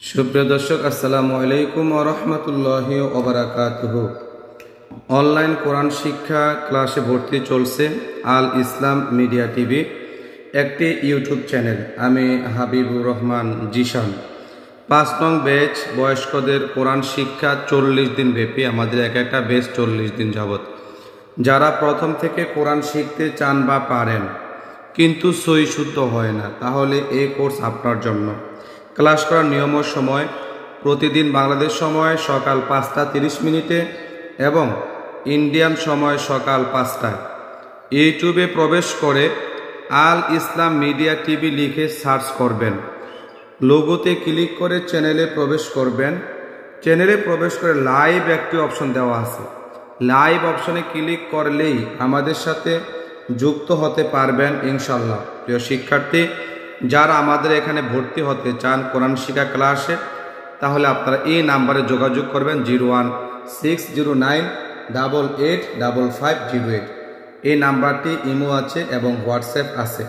সুপ্রিয় দর্শক, আসসালামু আলাইকুম ওয়া রাহমাতুল্লাহি ওয়া বারাকাতুহু। অনলাইন কোরআন শিক্ষা ক্লাসে ভর্তি চলছে আল ইসলাম মিডিয়া টিভি, একটি ইউটিউব চ্যানেল। আমি হাবিবুর রহমান জিশান। 5 নং ব্যাচ বয়স্কদের কোরআন শিক্ষা 40 দিন ব্যাপী। আমাদের একটা ব্যাচ 40 দিন যাবত। যারা প্রথম থেকে কোরআন শিখতে চান বা পারেন কিন্তু সহি শুদ্ধ হয় না, তাহলে এই কোর্স আপনার জন্য। ক্লাস করার নিয়ম ও সময়: প্রতিদিন বাংলাদেশ সময় সকাল 5টা 30 এবং ইন্ডিয়ান সময় সকাল 5টায়। ইউটিউবে প্রবেশ করে আল ইসলাম মিডিয়া টিভি লিখে সার্চ করবেন। লোগোতে ক্লিক করে চ্যানেলে প্রবেশ করবেন। চ্যানেলে প্রবেশ করে লাইভ একটি অপশন দেওয়া আছে। লাইভ অপশনে ক্লিক করলেই আমাদের সাথে যুক্ত হতে পারবেন ইনশাল্লাহ। প্রিয় শিক্ষার্থী, যারা আমাদের এখানে ভর্তি হতে চান কোরআন শিক্ষা ক্লাসে, তাহলে আপনারা এই নাম্বারে যোগাযোগ করবেন 01609885508। এই নাম্বারটি ইমো আছে এবং হোয়াটসঅ্যাপ আছে।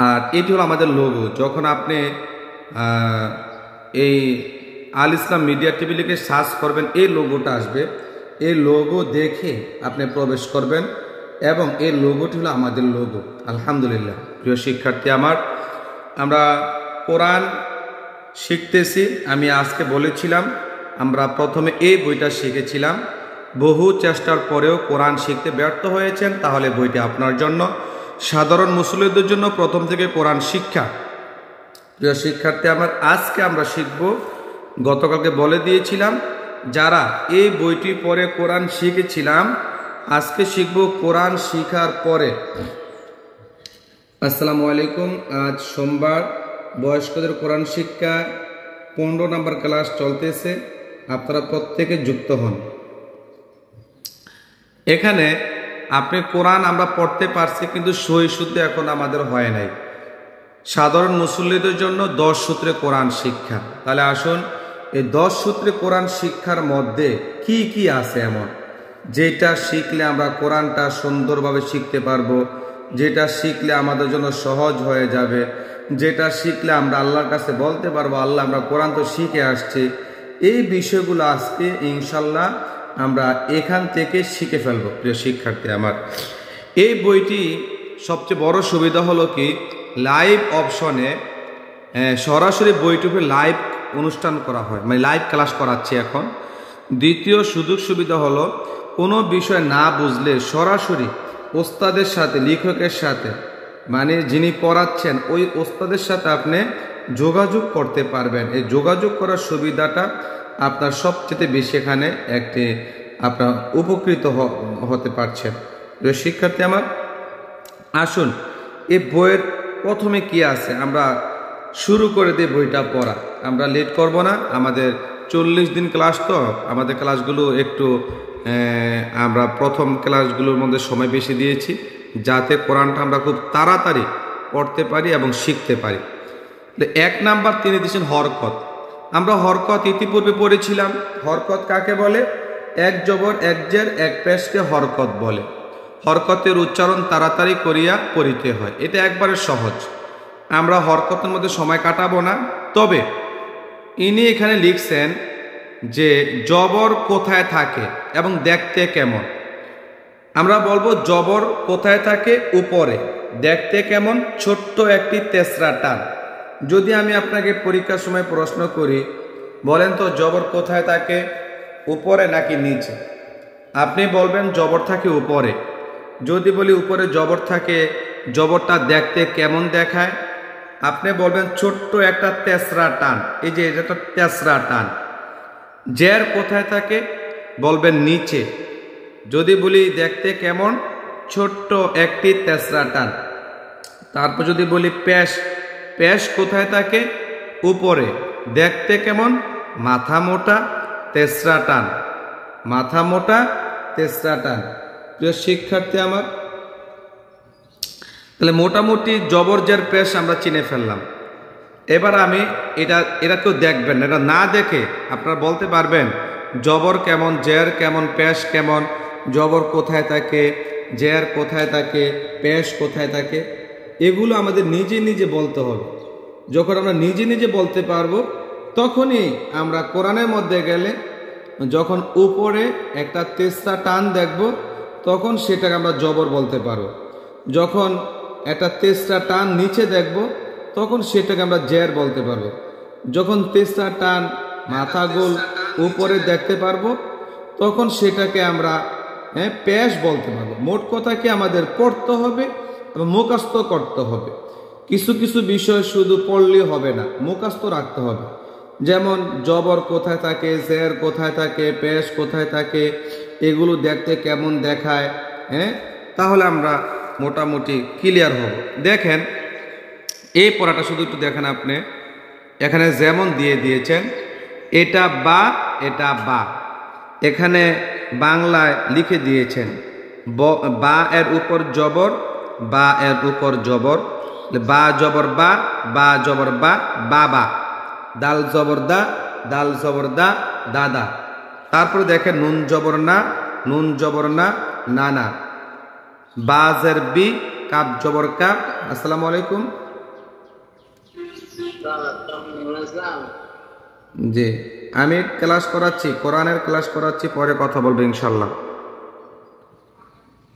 আর এটি হলো আমাদের লোগো। যখন আপনি এই আল ইসলাম মিডিয়া টিভি লিখে সার্চ করবেন, এই লোগোটা আসবে। এই লোগো দেখে আপনি প্রবেশ করবেন এবং এই লোগোটি হলো আমাদের লোগো। আলহামদুলিল্লাহ প্রিয় শিক্ষার্থী আমার, আমরা কোরআন শিখতেছি। আমি আজকে বলেছিলাম আমরা প্রথমে এই বইটা শিখেছিলাম। বহু চেষ্টার পরেও কোরআন শিখতে ব্যর্থ হয়েছেন, তাহলে বইটি আপনার জন্য। সাধারণ মুসলিমদের জন্য প্রথম থেকে কোরআন শিক্ষা। প্রিয় শিক্ষার্থী আমার, আজকে আমরা শিখব, গতকালকে বলে দিয়েছিলাম যারা এই বইটি পরে কোরআন শিখেছিলাম, আজকে শিখব কোরআন শিখার পরে। আসসালামু আলাইকুম। আজ সোমবার, বয়স্কদের কোরআন শিক্ষা 15 নম্বর ক্লাস চলতেছে। আপনারা প্রত্যেকে যুক্ত হন। এখানে আপনি কোরআন আমরা পড়তে পারছি, কিন্তু সহি শুদ্ধ এখন আমাদের হয় নাই। সাধারণ মুসল্লিদের জন্য 10 সূত্রে কোরআন শিক্ষা। তাহলে আসুন, এই 10 সূত্রে কোরআন শিক্ষার মধ্যে কি কি আছে এমন যেটা শিখলে আমরা কোরআনটা সুন্দরভাবে শিখতে পারবো, যেটা শিখলে আমাদের জন্য সহজ হয়ে যাবে, যেটা শিখলে আমরা আল্লাহর কাছে বলতে পারবো, আল্লাহ আমরা কোরআন তো শিখে আসছি। এই বিষয়গুলো আজকে ইনশাল্লাহ আমরা এখান থেকে শিখে ফেলবো। প্রিয় শিক্ষার্থী আমার, এই বইটি সবচেয়ে বড় সুবিধা হলো কি, লাইভ অপশনে সরাসরি বইটিকে লাইভ অনুষ্ঠান করা হয়, মানে লাইভ ক্লাস করাচ্ছি এখন। দ্বিতীয় সুযোগ সুবিধা হলো, কোনো বিষয় না বুঝলে সরাসরি ওস্তাদের সাথে, লেখকের সাথে, মানে যিনি পড়াচ্ছেন ওই ওস্তাদের সাথে আপনি যোগাযোগ করতে পারবেন। এই যোগাযোগ করার সুবিধাটা আপনার সবচেয়ে বেশি এখানে একটি আপনার উপকৃত হতে পারছেন। শিক্ষার্থী আমার, আসুন এই বইয়ের প্রথমে কি আছে আমরা শুরু করে দিই বইটা পড়া। আমরা লেট করব না। আমাদের 40 দিন ক্লাস, তো আমাদের ক্লাসগুলো একটু আমরা প্রথম ক্লাসগুলোর মধ্যে সময় বেশি দিয়েছি, যাতে কোরআনটা আমরা খুব তাড়াতাড়ি পড়তে পারি এবং শিখতে পারি। 1 নাম্বার তিনি দিয়েছেন হরকত। আমরা হরকত ইতিপূর্বে পড়েছিলাম। হরকত কাকে বলে? এক জবর এক জের এক পেশকে হরকত বলে। হরকতের উচ্চারণ তাড়াতাড়ি করিয়া পড়িতে হয়। এটা একবারে সহজ। আমরা হরকতের মধ্যে সময় কাটাবো না। তবে ইনি এখানে লিখছেন যে জবর কোথায় থাকে এবং দেখতে কেমন। আমরা বলবো জবর কোথায় থাকে? উপরে। দেখতে কেমন? ছোট্ট একটি তেসরা টান। যদি আমি আপনাকে পরীক্ষার সময় প্রশ্ন করি, বলেন তো জবর কোথায় থাকে, উপরে নাকি নিচে? আপনি বলবেন জবর থাকে উপরে। যদি বলি উপরে জবর থাকে, জবরটা দেখতে কেমন দেখায়? আপনি বলবেন ছোট্ট একটা তেসরা টান। এই যে এটা তেসরা টান। জের কোথায় থাকে? বলবেন নিচে। যদি বলি দেখতে কেমন, ছোট্ট একটি তেসরা টান। তারপর যদি বলি পেশ, পেশ কোথায় থাকে? উপরে। দেখতে কেমন? মাথা মোটা, তেসরা টান। মাথা মোটা, তেসরা টান। প্রিয় শিক্ষার্থী আমার, তাহলে মোটামুটি জবর জের পেশ আমরা চিনে ফেললাম। এবার আমি এটা কেউ দেখবেন না, এটা না দেখে আপনারা বলতে পারবেন জবর কেমন, জের কেমন, পেশ কেমন, জবর কোথায় থাকে, জের কোথায় থাকে, পেশ কোথায় থাকে। এগুলো আমাদের নিজে নিজে বলতে হবে। যখন আমরা নিজে নিজে বলতে পারবো তখনই আমরা কোরআনের মধ্যে গেলে যখন উপরে একটা তেসরা টান দেখব তখন সেটাকে আমরা জবর বলতে পারবো। যখন একটা তেসরা টান নিচে দেখব তখন সেটাকে আমরা জের বলতে পারবো। যখন তেসরা টান মাথা গোল উপরে দেখতে পারবো তখন সেটাকে আমরা পেশ বলতে পারবো। মোট কথা কি আমাদের পড়তে হবে এবং মুখস্থ করতে হবে। কিছু কিছু বিষয় শুধু পড়লে হবে না, মুখস্থ রাখতে হবে। যেমন জবর কোথায় থাকে, জের কোথায় থাকে, পেশ কোথায় থাকে, এগুলো দেখতে কেমন দেখায়, তাহলে আমরা মোটামুটি ক্লিয়ার হব। দেখেন এই পড়াটা শুধু একটু দেখেন আপনি, এখানে যেমন দিয়ে দিয়েছেন এটা বা, এটা বা, এখানে বাংলায় লিখে দিয়েছেন বা এর উপর জবর, বা এর উপর জবর, বা জবর বা, বা জবর বা, বাবা, দাল জবর দা, দাল জবর দা, দাদা। তারপরে দেখেন নুন জবর না, নুন জবর না, নানা, বাজের বি, কাপ জবর কাপ। আসসালামু আলাইকুম। জি, আমি ক্লাস করাচ্ছি, কোরআনের ক্লাস করাচ্ছি, পরে কথা বলবো ইনশাল্লাহ।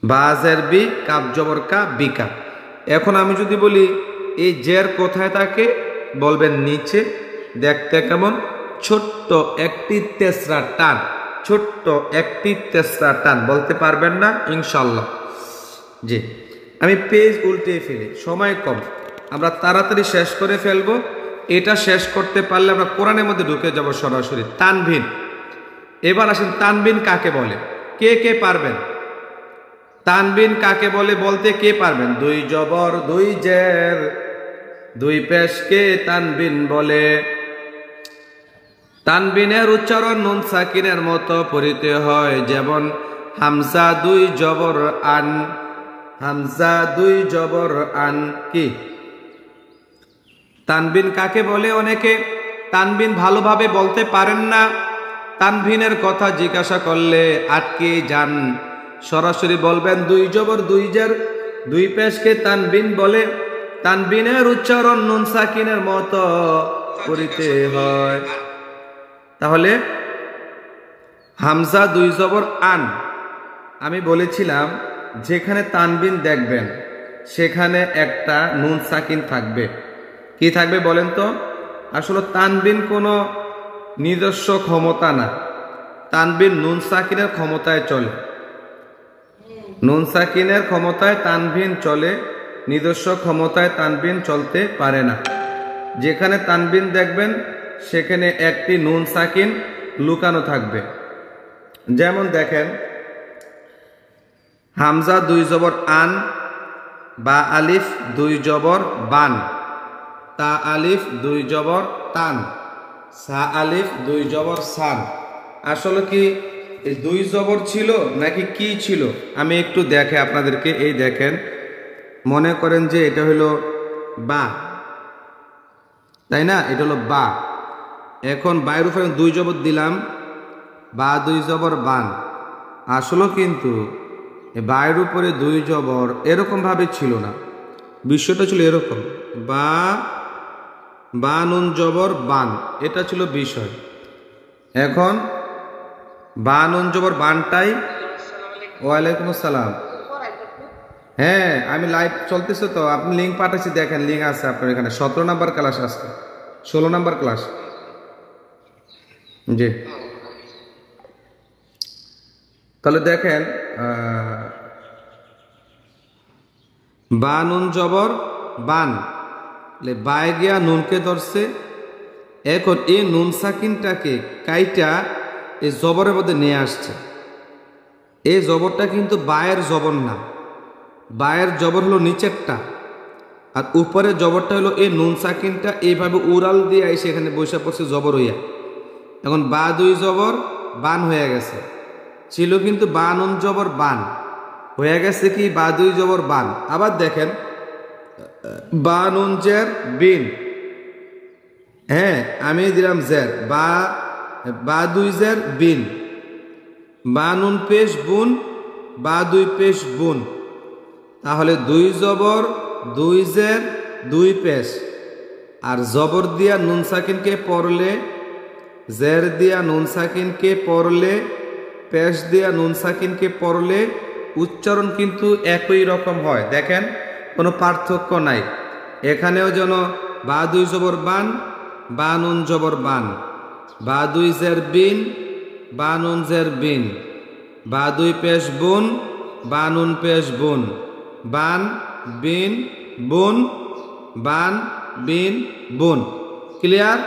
বাজের বি, কাপ জবর কা, বিকা। এখন আমি যদি বলি এই জের কোথায় থাকে, বলবেন নিচে। দেখতে কেমন? ছোট্ট একটি তেসরা টান, ছোট্ট একটি তেসরা টান। বলতে পারবেন না ইনশাল্লাহ? জি, আমি পেজ উল্টে ফেলি, সময় কম, আমরা তাড়াতাড়ি শেষ করে ফেলবো। এটা শেষ করতে পারলে আমরা কোরআনের মধ্যে ঢুকে যাব সরাসরি। তানভিন, এবার আসেন তানভিন কাকে বলে, কে কে পারবেন? তানবিন কাকে বলে বলতে কে পারবেন? দুই জবর দুই জের দুই পেশকে তানবিন বলে। তানবিনের উচ্চারণ নুন সাকিনের মতো পড়িতে হয়, যেমন হামজা দুই জবর আন, হামজা দুই জবর আন। কি তানবিন কাকে বলে? অনেকে তানবিন ভালোভাবে বলতে পারেন না, তানবিনের কথা জিজ্ঞাসা করলে আটকে যান। সরাসরি বলবেন দুই জবর দুই জের দুই পেশকে তানবিন বলে। তানবিনের উচ্চারণ নুন সাকিনের মতো করিতে হয়। তাহলে হামজা দুই জবর আন, আমি বলেছিলাম যেখানে তানবিন দেখবেন সেখানে একটা নুন সাকিন থাকবে। কি থাকবে বলেন তো? আসলে তানবিন কোনো নিজস্ব ক্ষমতা না, তানবিন নুন সাকিনের ক্ষমতায় চলে। নুন সাকিনের ক্ষমতায় তানবিন চলে, নিজস্ব ক্ষমতায় তানবিন চলতে পারে না। যেখানে তানবিন দেখবেন সেখানে একটি নুন সাকিন লুকানো থাকবে। যেমন দেখেন হামজা দুই জবর আন, বা আলিফ দুই জবর বান, তা আলিফ দুই জবর তান, সা আলিফ দুই জবর সান। আসলে কি এই দুই জবর ছিল নাকি কি ছিল? আমি একটু দেখে আপনাদেরকে। এই দেখেন, মনে করেন যে এটা হলো বা, তাই না? এটা হলো বা। এখন বাইরের উপরে দুই জবর দিলাম, বা দুই জবর বান। আসলে কিন্তু বাইরের উপরে দুই জবর এরকম ভাবে ছিল না, বিষয়টা ছিল এরকম, বা বা নুন জবর বান, এটা ছিল বিষয়। এখন বা নুন জবর বানটাই। ওয়ালাইকুম আসসালাম। হ্যাঁ, আমি লাইভ চলতেছে তো, আপনি লিঙ্ক পাঠাচ্ছি, দেখেন লিঙ্ক আছে আপনার এখানে। 17 নম্বর ক্লাস আসছে, 16 নম্বর ক্লাস। জি, তাহলে দেখেন বা নুন জবর বান, বায় গিয়া নুনকে ধরছে। এখন এই নুন সাকিনটাকে কাইটা এই জবরের মধ্যে নিয়ে আসছে। এই জবরটা কিন্তু বায়ের জবর না, বায়ের জবর হলো নিচেরটা, আর উপরের জবরটা হলো এই নুন সাকিনটা এইভাবে উড়াল দিয়ে এসে এখানে বসে পড়ছে জবর হইয়া। এখন বা দুই জবর বান হয়ে গেছে, ছিল কিন্তু বা নুন জবর বান, হয়ে গেছে কি বা দুই জবর বান। আবার দেখেন বা নুন জের বিন, হ্যাঁ আমি দিলাম জের, বা বা দুই জের বিন, বা নুন পেশ বুন, বা দুই পেশ বুন। তাহলে দুই জবর দুই জের দুই পেশ, আর জবর দিয়া নুন সাকিনকে পড়লে, জের দিয়া নুন সাকিনকে পড়লে, পেশ দিয়া নুন সাকিনকে পড়লে উচ্চারণ কিন্তু একই রকম হয়। দেখেন কোনো পার্থক্য নাই। এখানেও যেন বা দুই জবর বান, বা নুন জবর বান, বা দুই জের বিন, বা নুন জের বিন, বা দুই পেশ বুন, বা নুন পেশ বুন, বান বিন বুন, বান বিন বুন। ক্লিয়ার?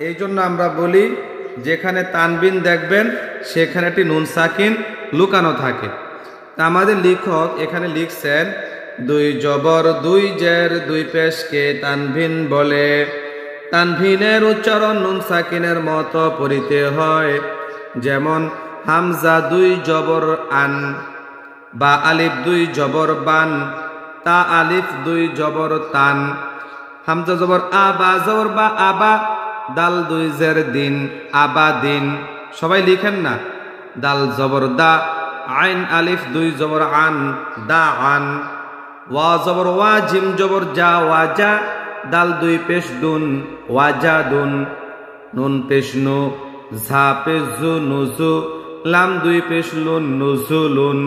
এই জন্য আমরা বলি যেখানে তানবিন দেখবেন সেখানে একটি নুন সাকিন লুকানো থাকে। তা আমাদের লেখক এখানে লিখছেন দুই জবর দুই জের দুই পেশকে তানভিন বলে। তানভিনের উচ্চারণ নুন সাকিনের মতো পড়িতে হয়। যেমন হামজা দুই জবর আন, বা আলিফ দুই জবর বান, তা আলিফ দুই জবর তান, হামজা জবর আ, বা জবর বা, আবা, দাল দুই জের দিন, আবা দিন। সবাই লিখেন না। দাল জবর দা, আইন আলিফ দুই জবর আন, দা আন, ওয়া জবর ওয়া, জিম জবর যা, ওয়াজা, দাল দুই পেশ দুন, ওয়াজা দুন, নুন পেশ নু, ঝা পেশ জু, নুজু, লাম দুই পেশ লুন, নুজুলুন।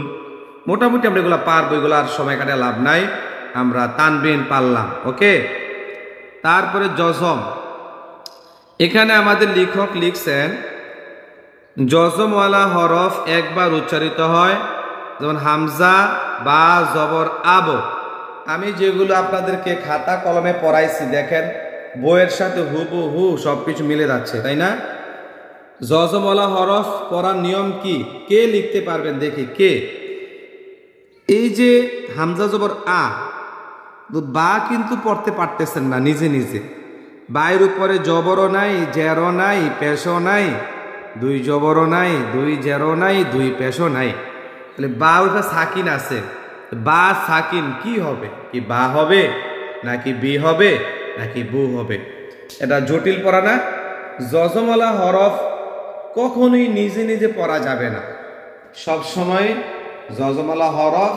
মোটামুটি আমরা এগুলো পারবো, এগুলো আর সময় কাটে লাভ নাই। আমরা তানবিন পারলাম। ওকে, তারপরে জজম। এখানে আমাদের লেখক লিখছেন জজমওয়ালা হরফ একবার উচ্চারিত হয়, যেমন হামজা বা জবর আব। আমি যেগুলো আপনাদেরকে খাতা কলমে পড়াইছি দেখেন বইয়ের সাথে হুবহু সবকিছু মিলে যাচ্ছে, তাই না? জজমওয়ালা হরফ পড়ার নিয়ম কি? কে লিখতে পারবেন দেখি, কে? এই যে হামজা জবর আ, বা কিন্তু পড়তে পারতেছেন না নিজে নিজে। বায়ের উপরে জবরও নাই, জেরও নাই, পেশও নাই, দুই জবরও নাই, দুই জেরও নাই, দুই পেশও নাই। তাহলে বা ওটা সাকিন আছে। বা সাকিন কি হবে? কি বা হবে, নাকি বি হবে, নাকি বু হবে? এটা জটিল পড়া না? জজমওয়ালা হরফ কখনোই নিজে নিজে পড়া যাবে না। সব সময় জজমওয়ালা হরফ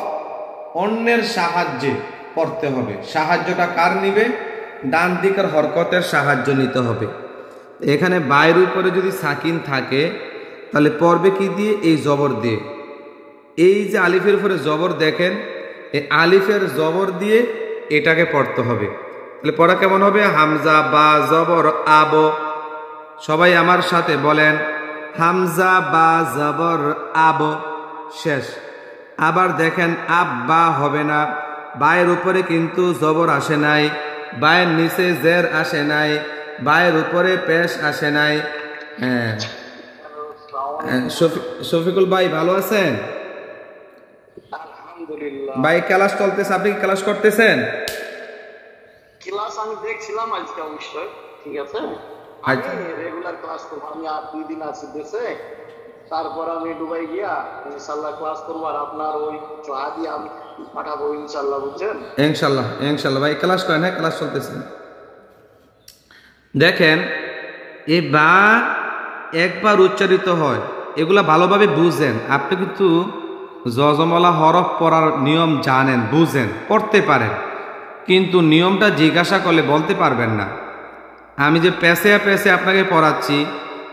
অন্যের সাহায্যে পড়তে হবে। সাহায্যটা কার নিবে? ডান দিকের হরকতের সাহায্য নিতে হবে। এখানে বাইর উপরে যদি সাকিন থাকে তাহলে পড়বে কি দিয়ে? এই জবর দিয়ে। এই যে আলিফের উপরে জবর দেখেন, এই আলিফের জবর দিয়ে এটাকে পড়তে হবে। তাহলে পড়া কেমন হবে? হামজা বা জবর আব। সবাই আমার সাথে বলেন, হামজা বা জবর আব। শেষ। আবার দেখেন আব্বা হবে না, বায়ের উপরে কিন্তু জবর আসে নাই, বায়ের নিচে জের আসে নাই, বায়ের উপরে পেশ আসে নাই। হ্যাঁ, শফিকুল ভাই ভালো আছেন? আলহামদুলিল্লাহ ভাই ক্লাস চলতেছে, আপনি কি ক্লাস করতেছেন? ক্লাস আমি দেখছিলাম আজকে অবশ্যই। ঠিক আছে, আমি রেগুলার ক্লাস করবো। আমি আর 2 দিন আছি দেশে, তারপর আমি দুবাই গিয়া ইনশাল্লাহ ক্লাস করবো। আর আপনার ওই হাদি আমি পাঠাবো ইনশাল্লাহ, বুঝছেন? ইনশাল্লাহ ইনশাল্লাহ। ভাই ক্লাস করেন? হ্যাঁ, ক্লাস চলতেছে। দেখেন এই বা একবার উচ্চারিত হয়, এগুলা ভালোভাবে বুঝেন। আপনি কিন্তু জজমওয়ালা হরফ পড়ার নিয়ম জানেন, বুঝেন, পড়তে পারেন, কিন্তু নিয়মটা জিজ্ঞাসা করলে বলতে পারবেন না। আমি যে পেঁচেয়া পেঁচে আপনাকে পড়াচ্ছি,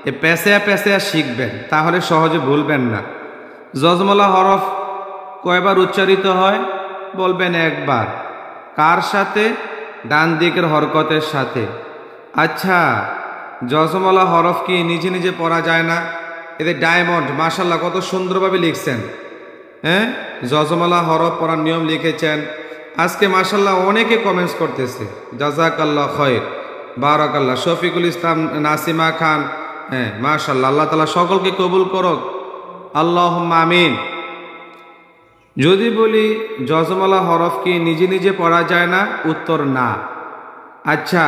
এ পেঁচেয়া পেঁচেয়া শিখবেন, তাহলে সহজে ভুলবেন না। জজমওয়ালা হরফ কয়বার উচ্চারিত হয়? বলবেন একবার। কার সাথে? ডান দিকের হরকতের সাথে। আচ্ছা, জজমওয়ালা হরফ কি নিজে নিজে পড়া যায় না? এতে ডায়মন্ড মাশাল্লাহ কত সুন্দরভাবে লিখছেন। হ্যাঁ, জজমওয়ালা হরফ পড়ার নিয়ম লিখেছেন। আজকে মাশাল্লাহ অনেকে কমেন্টস করতেছে, জাজাকাল্লাহ খৈর, বারাকাল্লাহ। শফিকুল ইসলাম, নাসিমা খান, হ্যাঁ মাশাল্লাহ। আল্লাহ তাআলা সকলকে কবুল করুক, আল্লাহুম্মা আমিন। যদি বলি জজমওয়ালা হরফ কি নিজে নিজে পড়া যায় না? উত্তর না। আচ্ছা,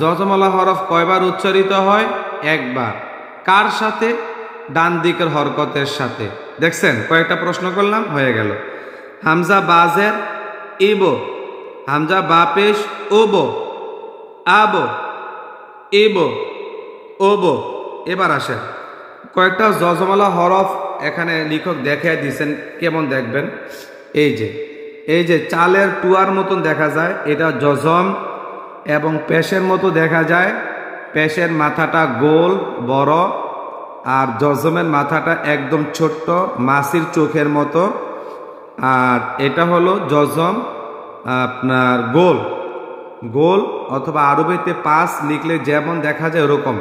জজমওয়ালা হরফ কয়বার উচ্চারিত হয়? একবার। কার সাথে? ডান দিকের হরকতের সাথে। দেখছেন, কয়েকটা প্রশ্ন করলাম, হয়ে গেল। হামজা বাজের ইবো, হামজা বা পেশ ওবো, আবো, ইবো, ওবো। এবার আসেন কয়েকটা জজমওয়ালা হরফ এখানে লেখক দেখায় দিয়েছেন, কেমন দেখবেন। এই যে চালের টুয়ার মতন দেখা যায়, এটা জজম। এবং পেশের মতো দেখা যায়। পেশের মাথাটা গোল বড়, আর জজমের মাথাটা একদম ছোট্ট মাছির চোখের মতো। আর এটা হলো জজম আপনার গোল গোল, অথবা আরবিতে পাঁচ লিখলে যেমন দেখা যায় ওরকম।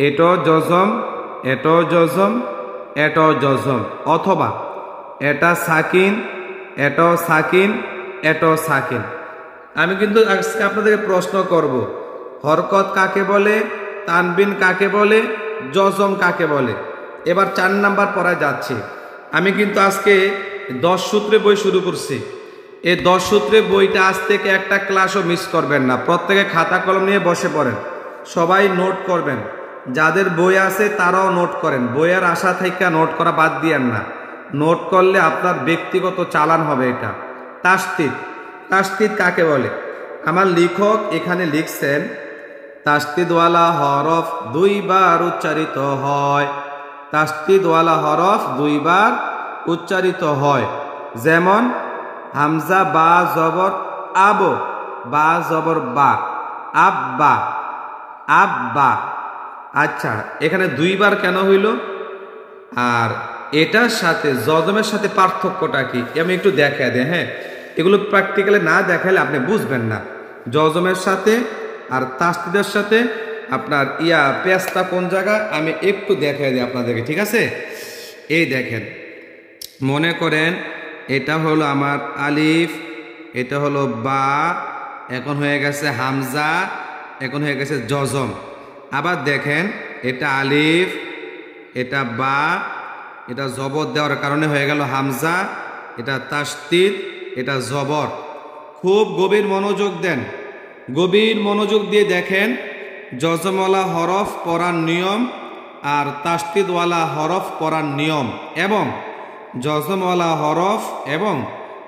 এটাও জজম, এটাও জজম, এটাও জজম, অথবা এটা সাকিন, এটাও সাকিন, এটাও সাকিন। আমি কিন্তু আজকে আপনাদেরকে প্রশ্ন করব, হরকত কাকে বলে, তানবিন কাকে বলে, জজম কাকে বলে। এবার 4 নাম্বার পড়া যাচ্ছে। আমি কিন্তু আজকে 10 সূত্রে বই শুরু করছি। এই 10 সূত্রে বইটা আজ থেকে একটা ক্লাসও মিস করবেন না। প্রত্যেকে খাতা কলম নিয়ে বসে পড়েন, সবাই নোট করবেন। যাদের বই আছে তারাও নোট করেন, বইয়ের আশা থেকে নোট করা বাদ দিয়েন না। নোট করলে আপনার ব্যক্তিগত চালান হবে। এটা তাসদিদ। তাসদিদ কাকে বলে? আমার লেখক এখানে লিখছেন, তাসদিদওয়ালা হরফ 2 বার উচ্চারিত হয়। তাসদিদওয়ালা হরফ 2 বার উচ্চারিত হয়। যেমন হামজা বা জবর আব, বা জবর বা, আব্বা, আব্বা। আচ্ছা, এখানে 2 বার কেন হইল? আর এটার সাথে জজমের সাথে পার্থক্যটা কি আমি একটু দেখা দেয়। হ্যাঁ, এগুলো প্র্যাকটিক্যালি না দেখালে আপনি বুঝবেন না। জজমের সাথে আর তাসদিদের সাথে আপনার পেঁচটা কোন জায়গায় আমি একটু দেখাই দিই আপনাদেরকে, ঠিক আছে? এই দেখেন, মনে করেন এটা হলো আমার আলিফ, এটা হলো বা, এখন হয়ে গেছে হামজা, এখন হয়ে গেছে জজম। আবার দেখেন, এটা আলিফ, এটা বা, এটা জবর দেওয়ার কারণে হয়ে গেল হামজা, এটা তাসদিদ, এটা জবর। খুব গভীর মনোযোগ দেন, গভীর মনোযোগ দিয়ে দেখেন জজমওয়ালা হরফ পড়ার নিয়ম আর তাসদিদওয়ালা হরফ পড়ার নিয়ম, এবং জজমওয়ালা হরফ এবং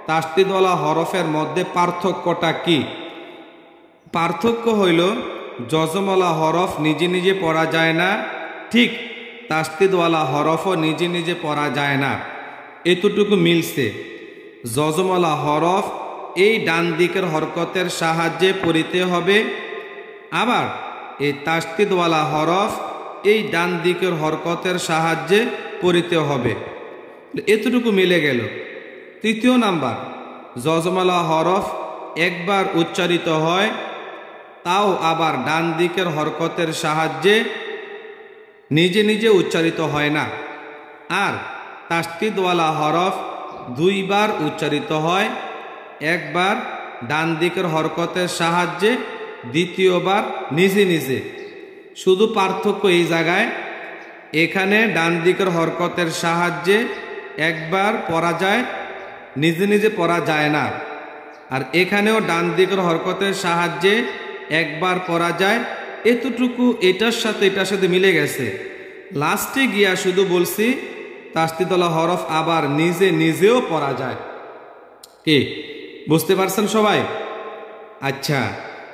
তাসদিদওয়ালা হরফের মধ্যে পার্থক্যটা কি। পার্থক্য হইল জজমওয়ালা হরফ নিজে নিজে পড়া যায় না, ঠিক তাসদিদওয়ালা হরফও নিজে নিজে পড়া যায় না। এতটুকু মিলছে। জজমওয়ালা হরফ এই ডান দিকের হরকতের সাহায্যে পড়িতে হবে, আবার এই তাসদিদওয়ালা হরফ এই ডান দিকের হরকতের সাহায্যে পড়িতে হবে। এতটুকু মিলে গেল। 3 নাম্বার, জজমওয়ালা হরফ একবার উচ্চারিত হয়, তাও আবার ডান দিকের হরকতের সাহায্যে, নিজে নিজে উচ্চারিত হয় না। আর তাসদিদওয়ালা হরফ 2 বার উচ্চারিত হয়, একবার ডান দিকের হরকতের সাহায্যে, দ্বিতীয়বার নিজে নিজে। শুধু পার্থক্য এই জায়গায়, এখানে ডান দিকের হরকতের সাহায্যে একবার পড়া যায়, নিজে নিজে পড়া যায় না। আর এখানেও ডান দিকের হরকতের সাহায্যে একবার পড়া যায়। এতটুকু এটার সাথে মিলে গেছে। লাস্টে গিয়া শুধু বলছি তাসদিদওয়ালা হরফ আবার নিজে নিজেও পড়া যায়। কি বুঝতে পারছেন সবাই? আচ্ছা,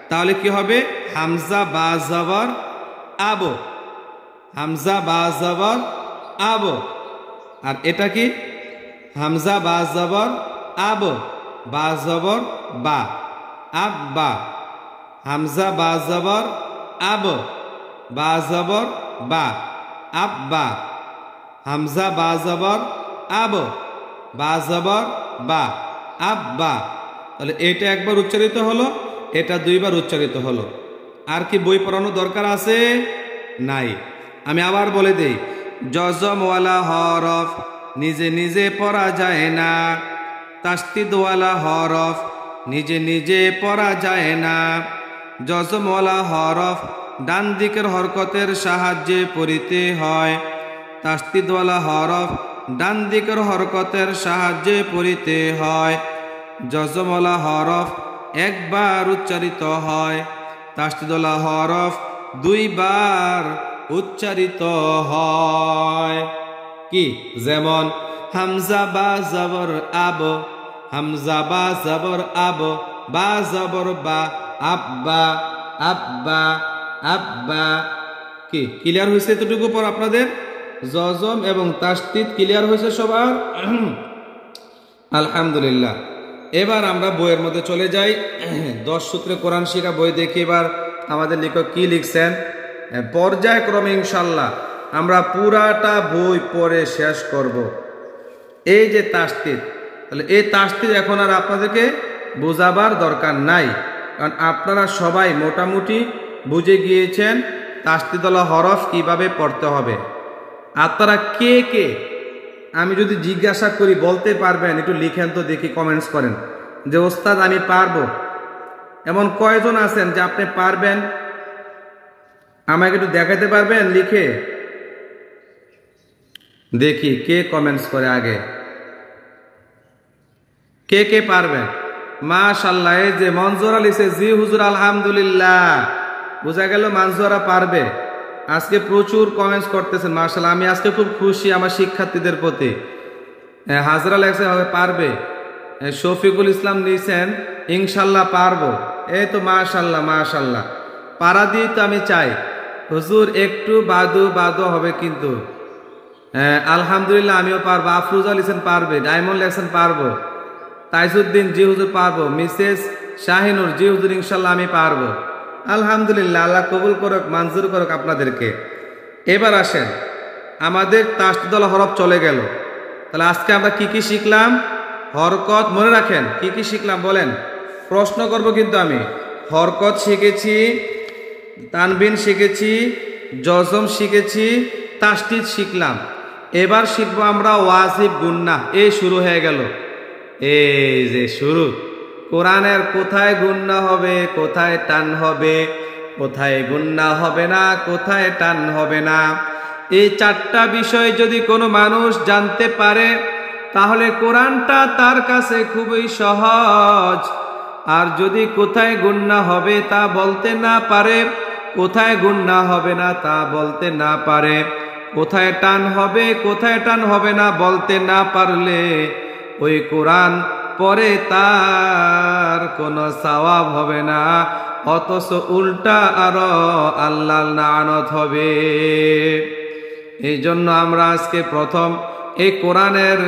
তাহলে কি হবে? হামজা বা জবর আব, হামজা বা জবর আব। আর এটা কি? হামজা বা জবর আব, বা জবর বা, আব্বা। হামজা বা জবর আব, বা জবর বা, আব্বা। হামজা বা জবর আব, বা জবর বা, আব্বা। তাহলে এটা একবার উচ্চারিত হলো, এটা 2 বার উচ্চারিত হলো। আর কি বই পড়ানোর দরকার আছে? নাই। আমি আবার বলে দেই, জজমওয়ালা হরফ নিজে নিজে পড়া যায় না, তাসদিদওয়ালা হরফ নিজে নিজে পড়া যায় না। জজমওয়ালা হরফ ডান দিকের হরকতের সাহায্যে পড়িতে হয়, তাসদিদওয়ালা হরফ ডান দিকের হরকতের সাহায্যে পড়িতে হয়। জজমওয়ালা হরফ একবার উচ্চারিত হয়, তাসদিদওয়ালা হরফ 2 বার উচ্চারিত হয়। কি? যেমন হামজা বা জবর আব, হামজা বা জবর আব, বা জবর বা, আব্বা, আব্বা, আব্বা। কি ক্লিয়ার হয়েছে? এতটুকু পর আপনাদের জজম এবং তাসদিদ ক্লিয়ার হয়েছে সবার? আলহামদুলিল্লাহ। এবার আমরা বইয়ের মধ্যে চলে যাই। 10 সূত্রে কোরআন শিক্ষা বই দেখি এবার আমাদের লেখক কি লিখছেন। পর্যায়ক্রমে ইনশাল্লাহ আমরা পুরাটা বই পড়ে শেষ করব। এই যে তাসতির, তাহলে এই তাসতির এখন আর আপনাদেরকে বোঝাবার দরকার নাই, কারণ আপনারা সবাই মোটামুটি বুঝে গিয়েছেন তাসতিদওয়ালা হরফ কিভাবে পড়তে হবে। আপনারা কে কে, আমি যদি জিজ্ঞাসা করি বলতে পারবেন? একটু লিখেন তো দেখি, কমেন্টস করেন যে ওস্তাদ আমি পারবো। এমন কয়জন আছেন যে আপনি পারবেন? আমাকে একটু দেখাতে পারবেন লিখে? দেখি কে কমেন্টস করে আগে, কে কে পারবেন। মাশাআল্লাহ, এই যে মনজুরা লিখছে জি হুজুর আলহামদুলিল্লাহ, বোঝা গেল মনজুরা পারবে। আজকে প্রচুর কমেন্টস করতেছেন, মাশাআল্লাহ, আমি আজকে খুব খুশি আমার শিক্ষার্থীদের প্রতি। হাজরা লেখছে হবে পারবে। শফিকুল ইসলাম নিয়েছেন ইনশাল্লাহ পারবো। এই তো মাশাআল্লাহ মাশাআল্লাহ, পারা দিয়ে তো আমি চাই হুজুর একটু বাদু বাদু হবে কিন্তু। আলহামদুলিল্লাহ আমিও পারবো। আফরুজা লিখছেন পারবে। ডায়মন্ড লেখছেন পারবো। তাইজুদ্দিন জি হুজুর পারবো। মিসেস শাহিনুর জি হুজুর ইনশাল্লাহ আমি পারবো। আলহামদুলিল্লাহ, আল্লাহ কবুল করুক, মঞ্জুর করুক আপনাদেরকে। এবার আসেন, আমাদের তাসদিদওয়ালা হরফ চলে গেল। তাহলে আজকে আমরা কি কি শিখলাম? হরকত মনে রাখেন, কি কি শিখলাম বলেন? প্রশ্ন করব কিন্তু আমি। হরকত শিখেছি, তানবিন শিখেছি, জজম শিখেছি, তাসদিদ শিখলাম। এবার শিখবো আমরা ওয়াজিব গুন্নাহ। এই শুরু হয়ে গেল, এই যে শুরু। কোরআনের কোথায় গুন্নাহ হবে, কোথায় টান হবে, কোথায় গুন্নাহ হবে না, কোথায় টান হবে না, এই 4টা বিষয় যদি কোনো মানুষ জানতে পারে তাহলে কোরআনটা তার কাছে খুবই সহজ। আর যদি কোথায় গুন্নাহ হবে তা বলতে না পারে, কোথায় গুন্নাহ হবে না তা বলতে না পারে, কোথায় টান হবে কোথায় টান হবে না বলতে না পারলে ওই কোরআন পরে তার কোনো সওয়াব হবে না, অথচ উল্টা আরো আল্লাহর লানত হবে। এই জন্য আমরা আজকে প্রথম এই কোরআনের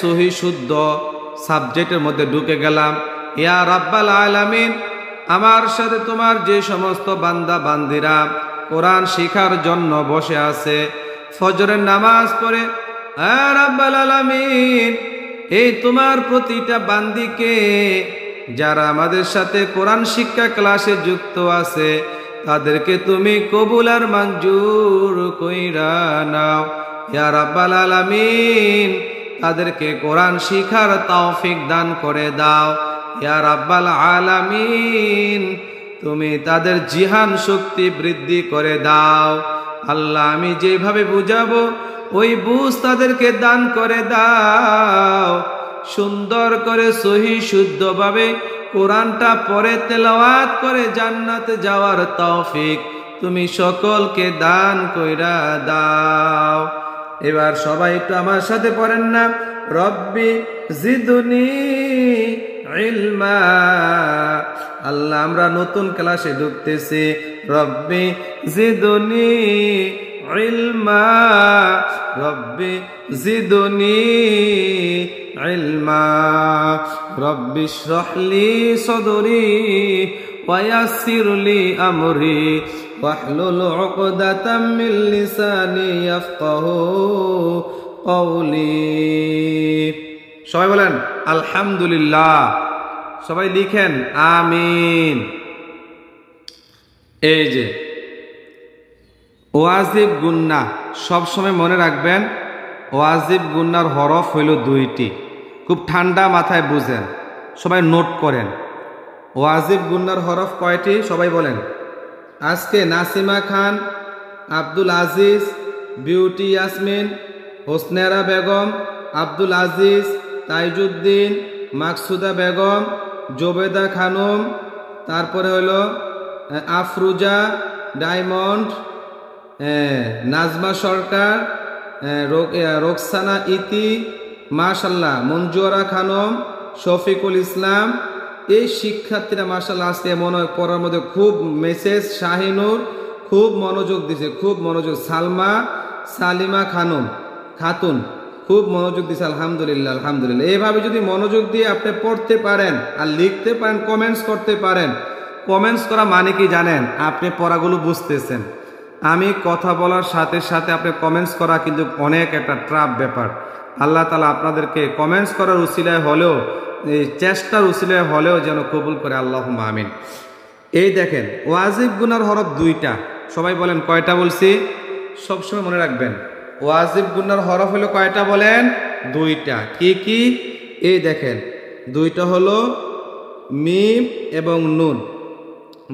সহি শুদ্ধ সাবজেক্টের মধ্যে ঢুকে গেলাম। ইয়া রাব্বাল আলামিন, আমার সাথে তোমার যে সমস্ত বান্দা বান্দিরা কোরআন শিখার জন্য বসে আছে, ফজরের নামাজ পড়ে, ইয়া রাব্বাল আলামিন, এই তোমার প্রতিটা বান্দিকে যারা আমাদের সাথে কোরআন শিক্ষা ক্লাসে যুক্ত আছে তাদেরকে তুমি কবুল আর মঞ্জুর কইরা নাও। ইয়া রাব্বাল আলামিন, তাদেরকে কোরআন শিখার তৌফিক দান করে দাও। ইয়া রাব্বাল আলামিন, তুমি তাদের জিহান শক্তি বৃদ্ধি করে দাও। আল্লাহ, আমি যেভাবে বুঝাবো ওই বুঝ তাদেরকে দান করে দাও। সুন্দর করে সহি শুদ্ধভাবে কোরআনটা পড়ে তেলাওয়াত করে জান্নাতে যাওয়ার তৌফিক তুমি সকলকে দান কইরা দাও। এবার সবাই একটু আমার সাথে পড়েন না, রব্বি জিদনি ইলমা। আল্লাহ, আমরা নতুন ক্লাসে ঢুকতেছি, রব্বি জিদনি ইলমা, রব্বি জিদনি ইলমা, রব্বি ইশরাহ লি সাদরি ওয়া ইয়াসসির লি আমরি ওয়াহলুল উকদাতাম মিন লিসানি ইয়াফকাহু কওলি। সবাই বলেন আলহামদুলিল্লাহ, সবাই লিখেন আমিন। এই যে ওয়াজিব গুন্নাহ সবসময় মনে রাখবেন, ওয়াজিব গুন্নার হরফ হইল 2টি। খুব ঠান্ডা মাথায় বুঝেন, সবাই নোট করেন। ওয়াজিব গুন্নার হরফ কয়টি সবাই বলেন। আজকে নাসিমা খান, আব্দুল আজিজ, বিউটি ইয়াসমিন, হোসনেরা বেগম, আব্দুল আজিজ, তাইজুদ্দিন, মাকসুদা বেগম, জোবেদা খানম, তারপরে হলো আফরুজা, ডায়মন্ড, নাজমা সরকার, রোকসানা ইতি, মাশাল্লাহ, মঞ্জুরা খানম, শফিকুল ইসলাম। এই শিক্ষার্থীরা মাশাল্লাহ আজকে মনে হয় পড়ার মধ্যে খুব মেসেজ। শাহিনুর খুব মনোযোগ দিছে, খুব মনোযোগ। সালমা সালিমা খাতুন খুব মনোযোগ দিছে, আলহামদুলিল্লাহ আলহামদুলিল্লাহ। এইভাবে যদি মনোযোগ দিয়ে আপনি পড়তে পারেন আর লিখতে পারেন, কমেন্টস করতে পারেন। কমেন্টস করা মানে কি জানেন? আপনি পড়াগুলো বুঝতেছেন। আমি কথা বলার সাথে সাথে আপনি কমেন্টস করা কিন্তু অনেক একটা ট্রাফ ব্যাপার। আল্লাহ তাআলা আপনাদেরকে কমেন্টস করার উসিলায় হলেও, এই চেষ্টার উসিলায় হলেও যেন কবুল করে, আল্লাহুম্মা আমিন। এই দেখেন ওয়াজিব গুনার হরফ দুইটা। সবাই বলেন কয়টা বলছি? সবসময় মনে রাখবেন, ওয়াজিব গুনার হরফ হলো কয়টা বলেন? দুইটা। কি কি? এই দেখেন দুইটা হলো মিম এবং নুন।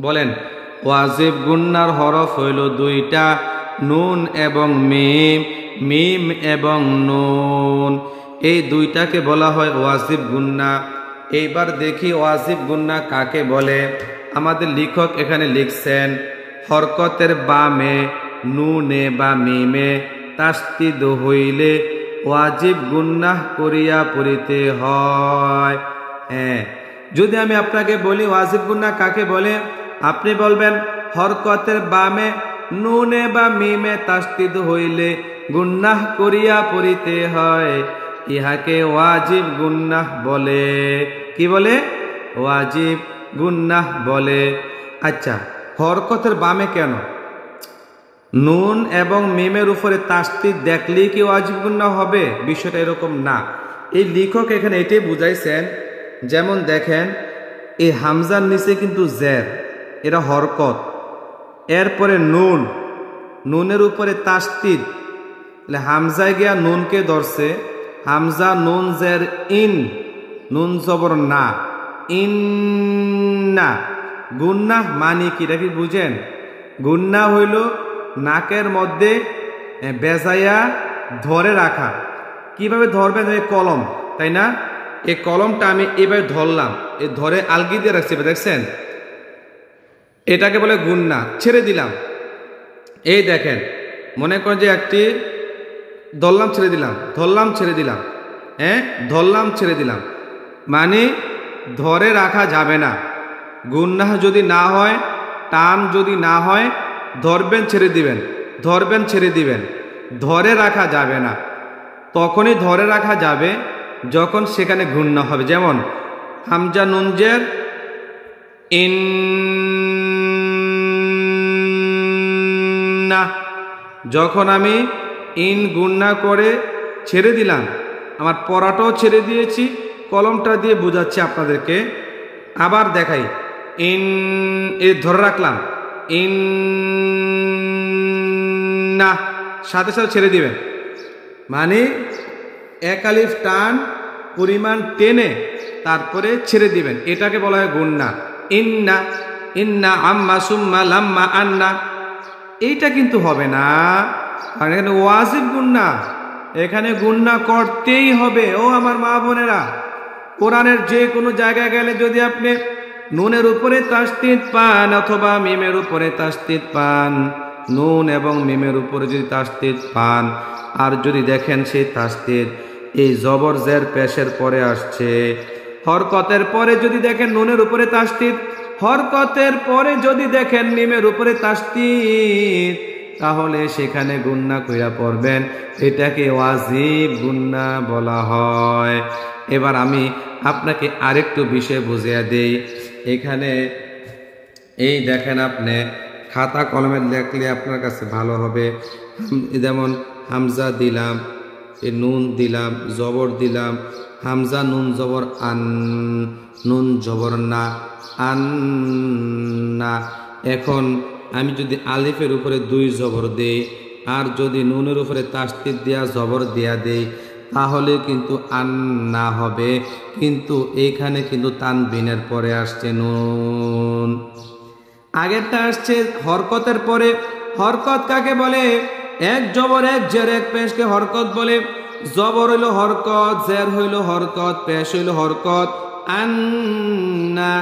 বলেন ওয়াজিব গুন্নার হরফ হইল দুইটা, নুন এবং মিম, মিম এবং নুন। এই দুইটাকে বলা হয় ওয়াজিব গুন্না। এইবার দেখি ওয়াজিব গুন্না কাকে বলে। আমাদের লেখক এখানে লিখছেন হরকতের বামে নুনে বা মিমে তাসদিদ হইলে ওয়াজিব গুন্নাহ করিয়া পড়িতে হয়। হ্যাঁ, যদি আমি আপনাকে বলি ওয়াজিব গুন্নাহ কাকে বলে, আপনি বলবেন হরকতের বামে নুনে বা মিমে তাসদিদ হইলে গুন্নাহ করিয়া পড়িতে হয়, ইহাকে ওয়াজিব গুন্নাহ বলে। কি বলে? ওয়াজিব গুন্নাহ বলে। আচ্ছা, হরকতের বামে কেন? নুন এবং মিমের উপরে তাসদিদ দেখলেই কি ওয়াজিব গুন্নাহ হবে? বিষয়টা এরকম না। এই লেখক এখানে এটাই বুঝাইছেন। যেমন দেখেন এই হামজার নিচে কিন্তু জের, এরা হরকত, এরপরে নুন, নুনের উপরে তাসদিদ, তাহলে হামজায় গিয়া নুনকে ধরছে, হামজা নুন জের ইন, নুন জবর না, ইন না। গুন্নাহ মানে কি? এটা কি বুঝেন? গুন্নাহ হইল নাকের মধ্যে বেজায়া ধরে রাখা। কিভাবে ধরবেন? এই কলম, তাই না? এই কলমটা আমি এভাবে ধরলাম, এ ধরে আলগি দিয়ে রাখছি, দেখছেন? এটাকে বলে গুন্না। ছেড়ে দিলাম, এই দেখেন মনে করেন যে একটি ধরলাম ছেড়ে দিলাম, ধরলাম ছেড়ে দিলাম, হ্যাঁ ধরলাম ছেড়ে দিলাম, মানে ধরে রাখা যাবে না। গুন্নাহ যদি না হয়, টান যদি না হয়, ধরবেন ছেড়ে দিবেন, ধরবেন ছেড়ে দিবেন, ধরে রাখা যাবে না। তখনই ধরে রাখা যাবে যখন সেখানে গুন্নাহ হবে। যেমন হামজা নুন জের ইন না, যখন আমি ইন গুন্না করে ছেড়ে দিলাম, আমার পড়াটাও ছেড়ে দিয়েছি, কলমটা দিয়ে বোঝাচ্ছি আপনাদেরকে। আবার দেখাই, ইন এ ধরে রাখলাম, ইন না, সাথে সাথে ছেড়ে দিবেন, মানে এক আলিফ টান পরিমাণ টেনে তারপরে ছেড়ে দিবেন। এটাকে বলা হয় গুন্না। ইন্না, ইন্না আম্মা সুম্মা লাম্মা আন্না, এইটা কিন্তু হবে না, কারণ এখানে ওয়াজিব গুন্না, এখানে গুন্না করতেই হবে। ও আমার মা বোনেরা, কোরআনের যে কোনো জায়গায় গেলে যদি আপনি নুনের উপরে তাসদিদ পান অথবা মিমের উপরে তাসদিদ পান, নুন এবং মিমের উপরে যদি তাসদিদ পান, আর যদি দেখেন সেই তাসদিদ এই জবর জের পেশের পরে আসছে, হরকতের পরে যদি দেখেন নুনের উপরে তাসদিদ, হরকতের পরে যদি দেখেন মিমের উপরে তাসদিদ, তাহলে সেখানে গুন্না কইরা পড়বেন। এটাকে ওয়াজিব গুন্না বলা হয়। এবার আমি আপনাকে আরেকটু বিষয় বুঝিয়ে দেই। এখানে এই দেখেন, আপনি খাতা কলমে লেখলে আপনার কাছে ভালো হবে। যেমন হামজা দিলাম, নুন দিলাম, জবর দিলাম, হামজা নুন জবর আন, নুন জবর না, আন না। এখন আমি যদি আলিফের উপরে দুই জবর দেই আর যদি নুনের উপরে তাসদিদ দেয়া জবর দেয়া দেই, তাহলে কিন্তু আন্না হবে, কিন্তু এইখানে কিন্তু তানবিনের পরে আসছে নুন, আগেরটা আসছে হরকতের পরে। হরকত কাকে বলে? এক জবর এক জের এক পেশকে হরকত বলে। জবর হইল হরকত, জের হইল হরকত, পেশ হইল হরকত। আন্না,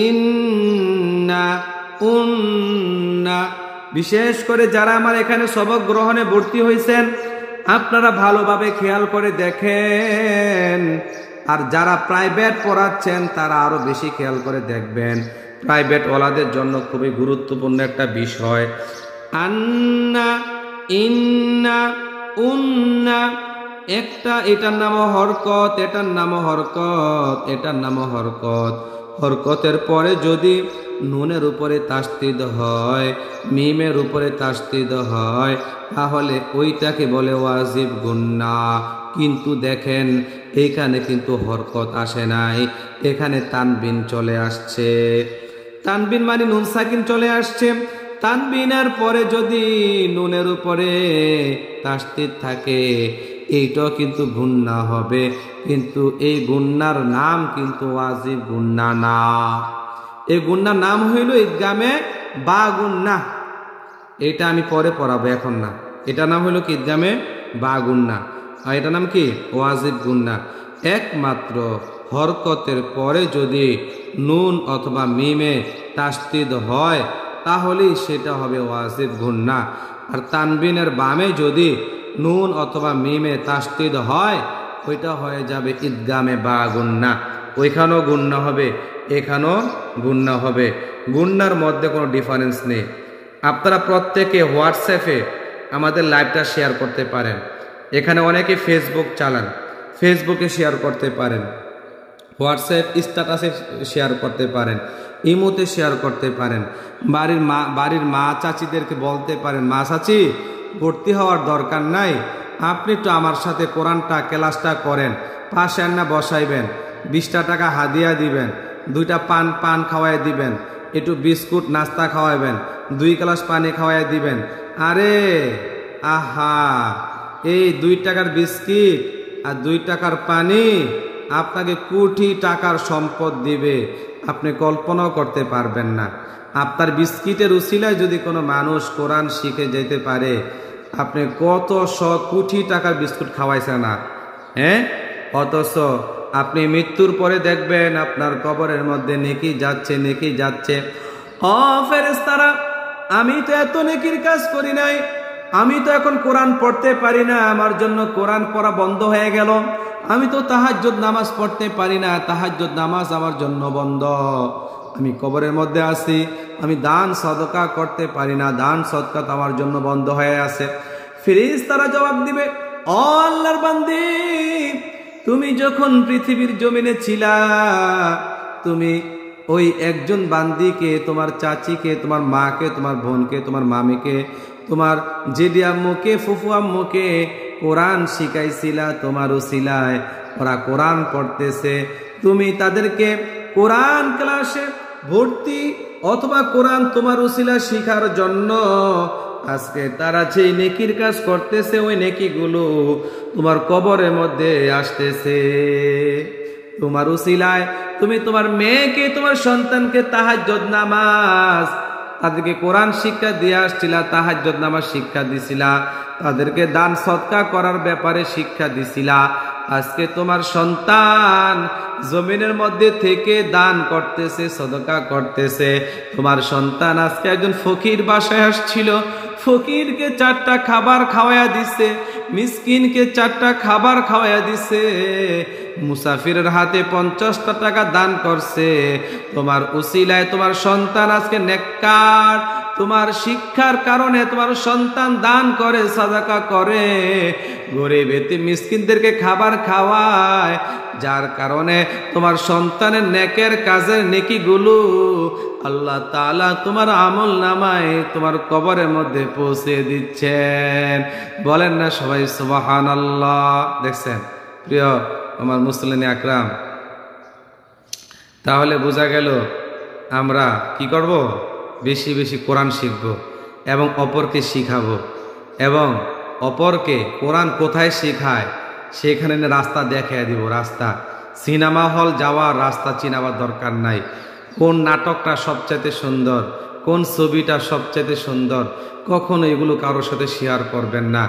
ইন্না, উন্না। বিশেষ করে যারা আমার এখানে সবক গ্রহণে ভর্তি হয়েছেন, আপনারা ভালোভাবে খেয়াল করে দেখেন, আর যারা প্রাইভেট পড়াচ্ছেন তারা আরো বেশি খেয়াল করে দেখবেন। প্রাইভেট ওয়ালাদের জন্য খুবই গুরুত্বপূর্ণ একটা বিষয়। আন্না, ইন্না, উন্না, একটা, এটার নামও হরকত, এটার নামও হরকত, এটার নামও হরকত। হরকতের পরে যদি নুনের উপরে তাসদিদ হয়, মিমের উপরে তাসদিদ হয়, তাহলে ওইটাকে বলে ওয়াজিব গুন্না। কিন্তু দেখেন এইখানে কিন্তু হরকত আসে নাই, এখানে তানবিন চলে আসছে। তানবিন মানে নুন সাকিন চলে আসছে। তানবিনের পরে যদি নুনের উপরে তাসদিদ থাকে, এইটাও কিন্তু গুন্না হবে, কিন্তু এই গুন্নার নাম কিন্তু ওয়াজিব গুন্না না। এই গুন্নার নাম হইল ঈদগামে বা গুন্না। এটা আমি পরে পড়াবো, এখন না। এটার নাম হইল কি? ঈদগামে বা গুন্না। আর এটার নাম কি? ওয়াজিব গুন্না। একমাত্র হরকতের পরে যদি নুন অথবা মিমে তাসদিদ হয়, তাহলেই সেটা হবে ওয়াজিব গুন্না। আর তানবিনের বামে যদি নুন অথবা মিমে তাসদিদ হয়, ওইটা হয়ে যাবে ঈদগামে বা গুন্না। ওইখানেও গুন্না হবে, এখানেও গুন্না হবে। গুন্নার মধ্যে কোনো ডিফারেন্স নেই। আপনারা প্রত্যেকে হোয়াটসঅ্যাপে আমাদের লাইভটা শেয়ার করতে পারেন। এখানে অনেকে ফেসবুক চালান, ফেসবুকে শেয়ার করতে পারেন, হোয়াটসঅ্যাপ স্ট্যাটাসে শেয়ার করতে পারেন, ইমোতে শেয়ার করতে পারেন। বাড়ির মা চাচিদেরকে বলতে পারেন, মা চাচি ভর্তি হওয়ার দরকার নাই, আপনি তো আমার সাথে কোরআনটা ক্লাসটা করেন, পাশে না বসাইবেন, 20টা টাকা হাদিয়া দিবেন, 2টা পান খাওয়াই দিবেন, একটু বিস্কুট নাস্তা খাওয়াইবেন, 2 গ্লাস পানি খাওয়াই দিবেন। আরে আহা, এই 2 টাকার বিস্কিট আর 2 টাকার পানি আপনাকে কোটি টাকার সম্পদ দিবে, আপনি কল্পনাও করতে পারবেন না। আপনার বিস্কিটের উসিলায় যদি কোনো মানুষ কোরআন শিখে যেতে পারে, আপনি কত কোটি টাকার বিস্কুট খাওয়াইছেন না, হ্যাঁ? অথচ আপনি মৃত্যুর পরে দেখবেন আপনার কবরের মধ্যে নেকি যাচ্ছে, নেকি যাচ্ছে। ও ফেরেশতারা, আমি তো এত নেকির কাজ করি নাই, আমি তো এখন কোরআন পড়তে পারি না, আমার জন্য কোরআন পড়া বন্ধ হয়ে গেল, আমি তো তাহাজ্জুদ নামাজ পড়তে পারি না, তাহাজ্জুদ নামাজ আমার জন্য বন্ধ, আমি কবরের মধ্যে আছি, আমি দান সদকা করতে পারি না, দান সদকা তো আমার জন্য বন্ধ হয়ে আছে। ফেরেশতারা জবাব দিবে, ও আল্লাহর বান্দি, তুমি যখন পৃথিবীর জমিনে ছিলা, তুমি ওই একজন বান্দিকে, তোমার চাচিকে, তোমার মাকে, তোমার বোনকে, তোমার মামিকে, তোমার জেডি আম্মুকে, ফুফু আম্মুকে কোরআন শিখাইছিলা, তোমার উসিলায় ওরা কোরআন পড়তেছে, তুমি তাদেরকে কোরআন ক্লাসে ভর্তি অথবা কোরআন তোমার উসিলা শিখার জন্য আজকে তারা যে নেকির কাজ করতেছে, ওই নেকিগুলো তোমার কবরের মধ্যে আসতেছে। তোমার উসিলায় তুমি তোমার মেয়েকে, তোমার সন্তানকে তাহাজ্জুদ নামাজ, তাদেরকে কোরআন শিক্ষা দিয়ে আসছিলা, তাহাজ্জুদ নামাজ শিক্ষা দিছিলা, তাদেরকে দান সদকা করার ব্যাপারে শিক্ষা দিছিলা। আজকে তোমার সন্তান জমিনের মধ্যে থেকে দান করতেছে, সদকা করতেছে। তোমার সন্তান আজকে একজন ফকির বাসায় আসছিল, ফকিরকে 4টা খাবার খাওয়াইয়া দিছে, মিসকিনকে 4টা খাবার খাওয়াইয়া দিছে, মুসাফিরের হাতে 50টা টাকা দান করছে। তোমার উসিলায় তোমার সন্তান আজকে নেককার, তোমার শিক্ষার কারণে তোমার সন্তান দান করে, সাদাকা করে, গরিব এতিম মিসকিনদেরকে খাবার খাওয়ায়, যার কারণে তোমার সন্তানের নেকের কাজের নেকিগুলো আল্লাহ তাআলা তোমার আমল নামায় তোমার কবরের মধ্যে পৌঁছে দিচ্ছেন। বলেন না সবাই সুবহানাল্লাহ? দেখছেন প্রিয় আমার মুসলিম আকরাম, তাহলে বোঝা গেল আমরা কি করব? বেশি বেশি কোরআন শিখব এবং অপরকে শিখাবো, এবং অপরকে কোরআন কোথায় শেখায় সেখানে রাস্তা দেখিয়ে দিব। রাস্তা, সিনেমা হল যাওয়ার রাস্তা চিনাবার দরকার নাই। কোন নাটকটা সবচাইতে সুন্দর, কোন ছবিটা সবচাইতে সুন্দর, কখনো এগুলো কারোর সাথে শেয়ার করবেন না।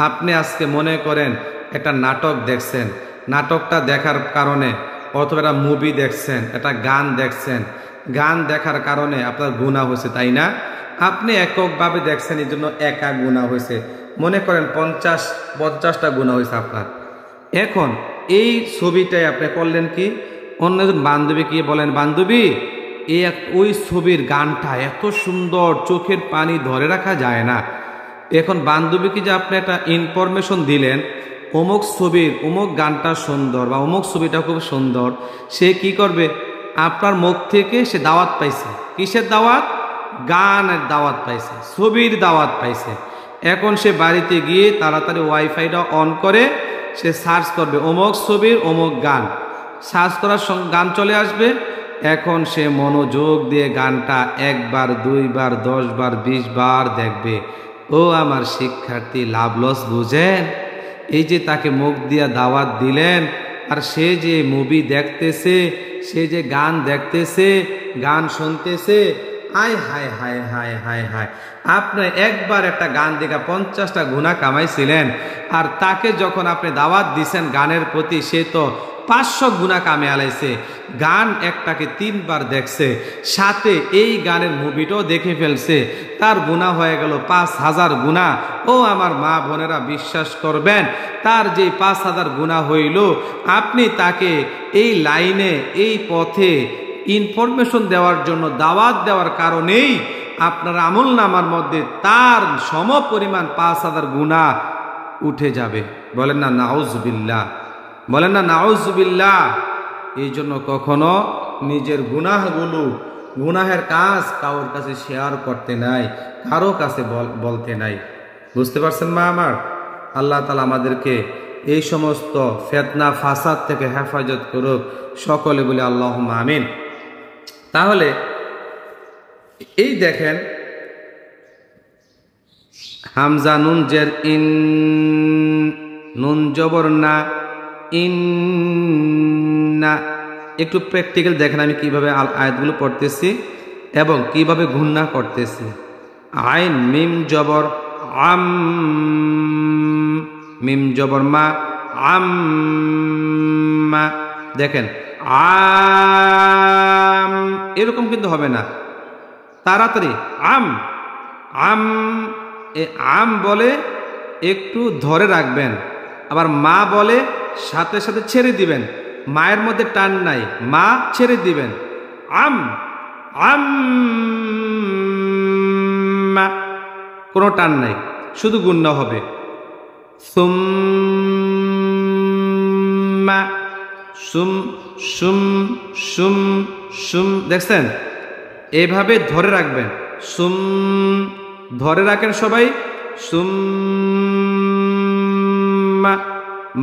আপনি আজকে মনে করেন একটা নাটক দেখছেন, নাটকটা দেখার কারণে অথবা একটা মুভি দেখছেন, একটা গান দেখছেন, গান দেখার কারণে আপনার গুনাহ হয়েছে, তাই না? আপনি এককভাবে দেখছেন, এই জন্য একা গুনাহ হয়েছে। মনে করেন 50টা গুনাহ হয়েছে আপনার। এখন এই ছবিটাই আপনি করলেন কি, অন্যজন বান্ধবী কি বলেন, বান্ধবী ওই ছবির গানটা এত সুন্দর, চোখের পানি ধরে রাখা যায় না। এখন বান্ধবীকে যে আপনি একটা ইনফরমেশন দিলেন, অমুক ছবির অমুক গানটা সুন্দর বা অমুক ছবিটা খুব সুন্দর, সে কি করবে? আপনার মুখ থেকে সে দাওয়াত পাইছে। কিসের দাওয়াত? গানের দাওয়াত পাইছে, ছবির দাওয়াত পাইছে। এখন সে বাড়িতে গিয়ে তাড়াতাড়ি ওয়াইফাইটা অন করে সে সার্চ করবে অমুক ছবির অমুক গান, সার্চ করার সঙ্গে গান চলে আসবে। এখন সে মনোযোগ দিয়ে গানটা 1 বার 2 বার 10 বার 20 বার দেখবে। ও আমার শিক্ষার্থী, লাভ লস বুঝেন? এই যে তাকে মুখ দিয়া দাওয়াত দিলেন, আর সে যে মুভি দেখতেছে, সে যে গান দেখতেছে, গান শুনতেছে, হায় হায় হায় হায় হায় হায়। আপনি একবার একটা গান দেখা 50টা গুনাহ কামাইছিলেন, আর তাকে যখন আপনি দাওয়াত দিছেন গানের প্রতি, সে তো 500 গুনাহ কামে আলাইছে। গান একটাকে 3 বার দেখছে, সাথে এই গানের মুভিটাও দেখে ফেলছে, তার গুনাহ হয়ে গেল 5000 গুনাহ। ও আমার মা বোনেরা, বিশ্বাস করবেন, তার যে 5000 গুনাহ হইল, আপনি তাকে এই লাইনে, এই পথে ইনফরমেশন দেওয়ার জন্য দাওয়াত দেওয়ার কারণেই আপনার আমল নামার মধ্যে তার সম পরিমাণ 5000 গুনাহ উঠে যাবে। বলেন না নাউজুবিল্লাহ, বলেন না নাউজুবিল্লাহ। এই জন্য কখনো নিজের গুনাহগুলো, গুনাহের কাজ কারোর কাছে শেয়ার করতে নাই, কারো কাছে বলতে নাই। বুঝতে পারছেন মা আমার? আল্লাহ তাআলা আমাদেরকে এই সমস্ত ফিতনা ফাসাদ থেকে হেফাজত করুক, সকলে বলে আল্লাহুম্মা আমিন। তাহলে এই দেখেন, হামজা নুন জের ইন, নুন জবর না, ইন না। একটু প্র্যাকটিক্যাল দেখেন আমি কিভাবে আয়াতগুলো পড়তেছি এবং কিভাবে গুণনা করতেছি। আইন মিম জবর আম, মিম জবর মা, আম মা। দেখেন আম, এরকম কিন্তু হবে না, তাড়াতাড়ি আম, আম। এ আম বলে একটু ধরে রাখবেন, আবার মা বলে সাথে সাথে ছেড়ে দিবেন। মায়ের মধ্যে টান নাই, মা ছেড়ে দিবেন। আম, আম, মা, কোনো টান নাই, শুধু গুণনা হবে। সুম্মা, সুম, সুম, সুম, সুম। দেখছেন? এভাবে ধরে রাখবেন। সুম, ধরে রাখেন সবাই। সুম্মা,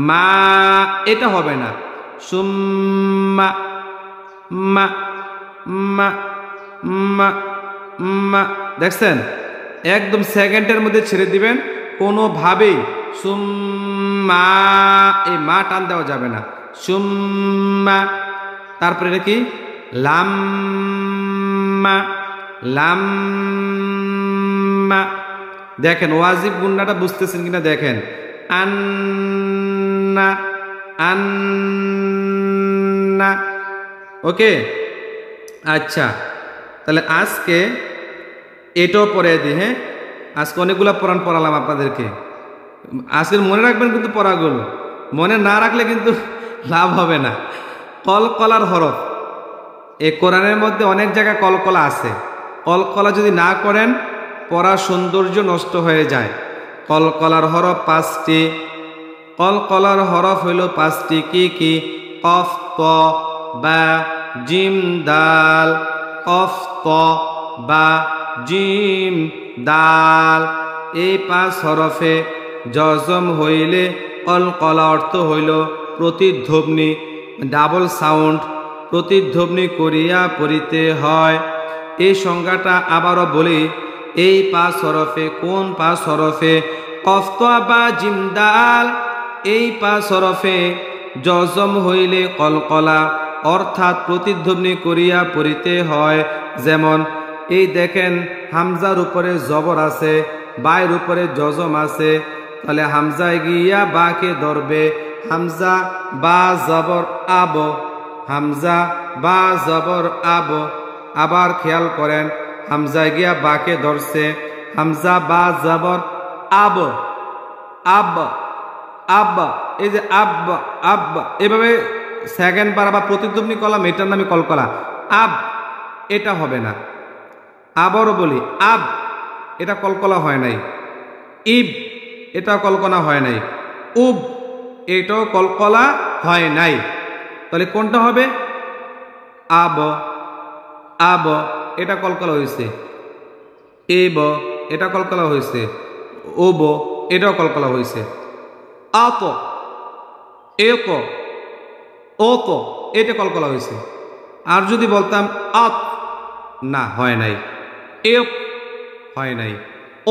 মা, এটা হবে না। সুম্মা, মা, মা, মা, মা। দেখছেন? একদম সেকেন্ডের মধ্যে ছেড়ে দিবেন, কোনোভাবেই সুম্মা, এই মা টান দেওয়া যাবে না। সুম্মা, তারপরে এটা কি? লাম্মা, লাম্মা। দেখেন ওয়াজিব গুন্নাটা বুঝতেছেন কিনা দেখেন। আন্না, আন্না। ওকে, আচ্ছা, তাহলে আজকে এটাও পড়ে দিই। হ্যাঁ, আজকে অনেকগুলো কোরআন পড়ালাম আপনাদেরকে। আজকে মনে রাখবেন কিন্তু পড়াগুলো, মনে না রাখলে কিন্তু লাভ হবে না। কলকলার হরফ, এই কোরআনের মধ্যে অনেক জায়গায় কলকলা আছে। কলকলা যদি না করেন পড়ার সৌন্দর্য নষ্ট হয়ে যায়। কলকলার হরফ 5টি। কলকলার হরফ হইল 5টি। কি কি? কফ, ত, বা, জিম, দাল। কফ, ত, বা, জিম, দাল। এই 5 হরফে জজম হইলে কলকলা অর্থ হইল প্রতিধ্বনি, ডাবল সাউন্ড, প্রতিধ্বনি করিয়া পড়িতে হয়। এই সংজ্ঞাটা আবারও বলি। এই 5 হরফে, কোন 5 হরফে? কফ, ত, বা, জিম, দাল। এই 5 হরফে জজম হইলে কলকলা অর্থাৎ প্রতিধ্বনি করিয়া পড়িতে হয়। যেমন এই দেখেন, হামজার উপরে জবর আছে, বায়ের উপরে জজম আছে, তাহলে হামজায় গিয়া বাকে ধরবে। হামজা বা জবর আব, হামজা বা জবর আব। আবার খেয়াল করেন, হামজায় গিয়া বাকে ধরছে, হামজা বা জবর আব, আব, আব। এই যে আব, আব, এভাবে সেকেন্ড বার আবার প্রতিধ্বনি করলাম, এটার নামে কলকলা। আব, এটা হবে না। আবারও বলি, আব, এটা কলকলা হয় নাই। ইব, এটা কল্পনা হয় নাই। উব, এটাও কলকলা হয় নাই। তাহলে কোনটা হবে? আব, আব এটা কলকলা হয়েছে। এব এটা কলকলা হয়েছে। ওব এটাও কলকলা হয়েছে। আত, এক, অত এটা কলকলা হয়েছে। আর যদি বলতাম আত, না হয় নাই। এক হয় নাই,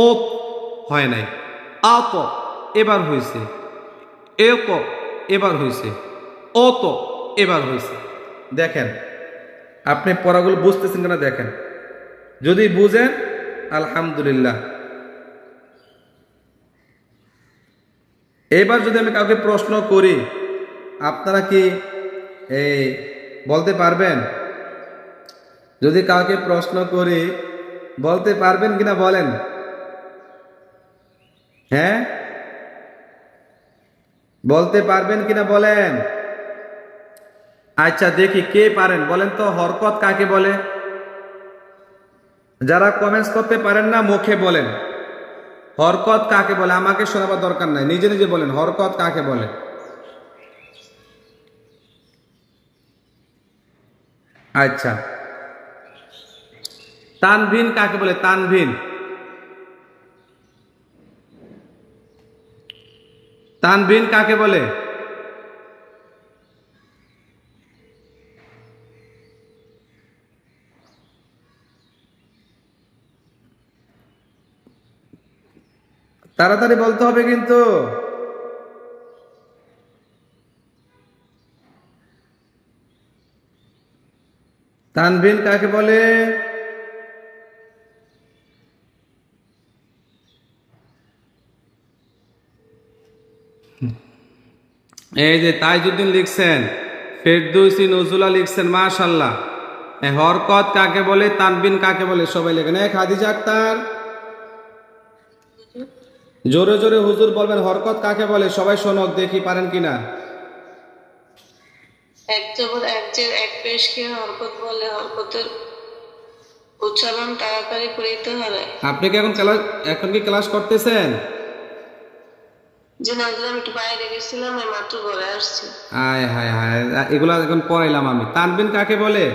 অত হয় নাই। আত এবার হয়েছে, এক এবার হয়েছে, অত এবার হয়েছে। দেখেন আপনি পড়াগুলো বুঝতেছেন কিনা দেখেন। যদি বুঝেন আলহামদুলিল্লাহ। এবার যদি আমি কাউকে প্রশ্ন করি, আপনারা কি এই বলতে পারবেন? যদি কাউকে প্রশ্ন করি বলতে পারবেন কিনা বলেন? হ্যাঁ, বলতে পারবেন কিনা বলেন? আচ্ছা দেখি কে পারেন বলেন তো, হরকত কাকে বলে? যারা কমেন্টস করতে পারেন না মুখে বলেন হরকত কাকে বলে। আমাকে শোনাবার দরকার নাই, নিজে নিজে বলেন হরকত কাকে বলে। আচ্ছা, তানভিন কাকে বলে? তানভিন, তানভিন কাকে বলে? তাড়াতাড়ি বলতে হবে কিন্তু। তানভিন কাকে বলে? এই যে তাইজুদ্দিন লিখছেন, ফেরদৌসি নজরুল্লাহ লিখছেন, মাশাআল্লাহ। হরকত কাকে বলে, তানবিন কাকে বলে সবাই লেখেন। খাদিজা আক্তার জোরে জোরে হুজুর বলবেন হরকত কাকে বলে, সবাই শোনক দেখি পারেন কিনা। এক জবর এক জের এক পেশকে হরকত বলে। হরকতের উচ্চারণ তাড়াতাড়ি করিতে হয়। আপনি কি এখন কি ক্লাস করতেছেন? যে নাজলাম একটু বাইরে গেছিলাম, এই মাত্র ঘরে আসছি। আয় হায় হায়, এগুলা এখন পড়াইলাম আমি। তানবিন কাকে বলে?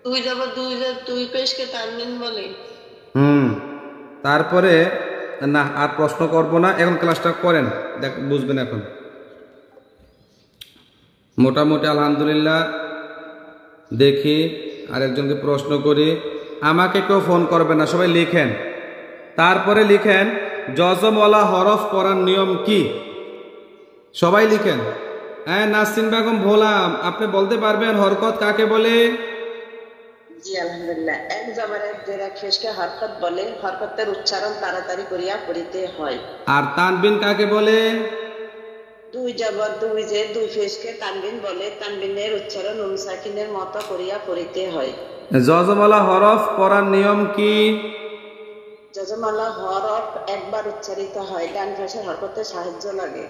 দুই জবর দুই জের দুই পেশকে তানবিন বলে। তারপরে না আর প্রশ্ন করব না, এখন ক্লাসটা করেন, দেখ বুঝবেন এখন। মোটামুটি আলহামদুলিল্লাহ। দেখি আরেকজনকে প্রশ্ন করি। আমাকে কেউ ফোন করবে না, সবাই লিখেন। তারপরে লিখেন জজমওয়ালা হরফ পড়ার নিয়ম কি, সবাই লিখেন। হ্যাঁ নাসরিন বেগম ভোলাম, আপনি বলতে পারবেন হরকত কাকে বলে? জি আলহামদুলিল্লাহ। এক জবর এক জের এক পেশকে হরকত বলে। হরকতের উচ্চারণ তাড়াতাড়ি করিয়া করিতে হয়। আর তানবিন কাকে বলে? দুই জবর দুই জের দুই পেশকে তানবিন বলে। তানবিনের উচ্চারণ নুন সাকিনের মতো করিয়া করিতে হয়। জজমওয়ালা হরফ পড়ার নিয়ম কি? যজমালা হরফ একবার উচ্চারিত হয়, ডান পাশের হরকতে সাহায্য লাগে।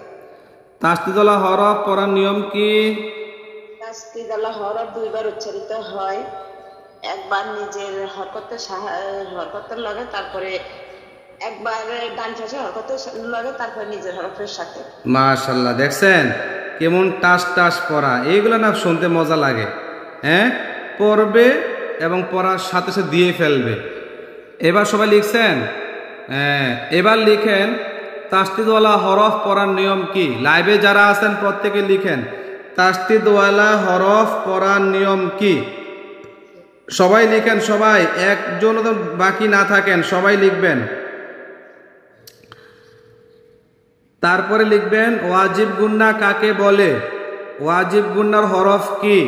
তাসদিদওয়ালা হরফ পড়ার নিয়ম কি? তাসদিদওয়ালা হরফ দুইবার উচ্চারিত হয়, একবার নিজের হরকতের লাগে, তারপরে একবার ডান পাশের হরকতের লাগে, তারপরে নিজের হরফের সাথে। মাশাআল্লাহ, দেখছেন কেমন টাস টাস পড়া, এইগুলো না শুনতে মজা লাগে। হ্যাঁ, পড়বে এবং পড়ার সাথে সাথে দিয়ে ফেলবে। এবার সবাই লিখছেন? হ্যাঁ, এবার লিখেন তাসদিদওয়ালা হরফ পড়ার নিয়ম কি। লাইভে যারা আছেন প্রত্যেকে লিখেন তাসদিদওয়ালা হরফ পড়ার নিয়ম কি। সবাই লিখেন, সবাই, একজন বাকি না থাকেন, সবাই লিখবেন। তারপরে লিখবেন ওয়াজিব গুন্না কাকে বলে, ওয়াজিব গুন্নার হরফ কি।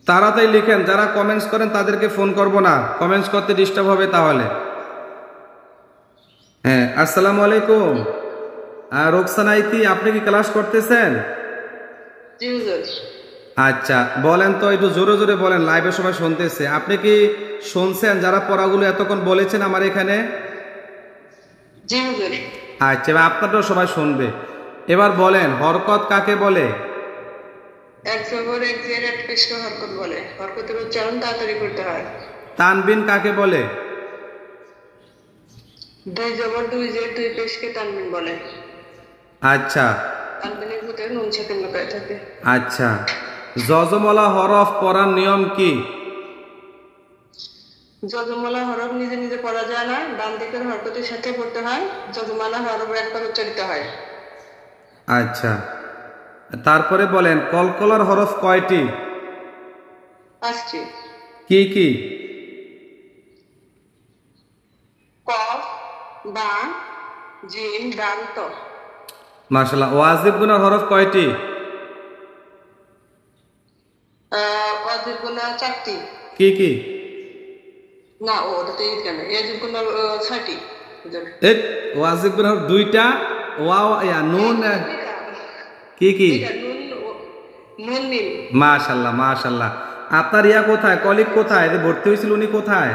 তাড়াতাড়ি লিখেন, যারা কমেন্টস করেন তাদেরকে ফোন করব না, কমেন্টস করতে ডিস্টার্ব হবে তাহলে। হ্যাঁ, আসসালামু আলাইকুম। রোকসানা ইতি, আপনি কি ক্লাস করতেছেন? জি হুজুর। আচ্ছা বলেন তো, একটু জোরে জোরে বলেন, লাইভে সবাই শুনতেছে। আপনি কি শুনছেন যারা পড়াগুলো এতক্ষণ বলেছেন আমার এখানে? জি হুজুর। আচ্ছা, এবার আপনারটাও সবাই শুনবে। এবার বলেন হরকত কাকে বলে? এক জবর এক জের এক পেশকে হরকত বলে। হরকতের উচ্চারণ তাড়াতাড়ি করতে হয়। তানবিন কাকে বলে? দুই জবর দুই যে দুই পেশকে তানবিন বলে। আচ্ছা তানবিনের ভিতরে নুন সাকিন লুকায় থাকে। আচ্ছা, যজমলা হরফ পড়ার নিয়ম কি? যজমালা হরফ নিজে নিজে পড়া যায় না, ডান দিকের হরকতের সাথে পড়তে হয়। যজমালা হরফ একবার উচ্চারিত হয়। আচ্ছা, তারপরে বলেন কলকলার হরফ কয়টি? 5টি। কি কি? কফ, বা, জিম, দাল, ত। মাশাআল্লাহ। ওয়াজিব গুনার হরফ কয়টি? অজিব গুণা 4টি। কি কি? না, ওটা তো ঈদ কেন, অজিব গুণা 6টি। ওয়াজিব গুনার হরফ 2টা। নুন কি কি? নুন মিম। মাশাআল্লাহ মাশাআল্লাহ। আপনার ইয়া কোথায়, কলিগ কোথায়, ভর্তি হয়েছিল উনি কোথায়?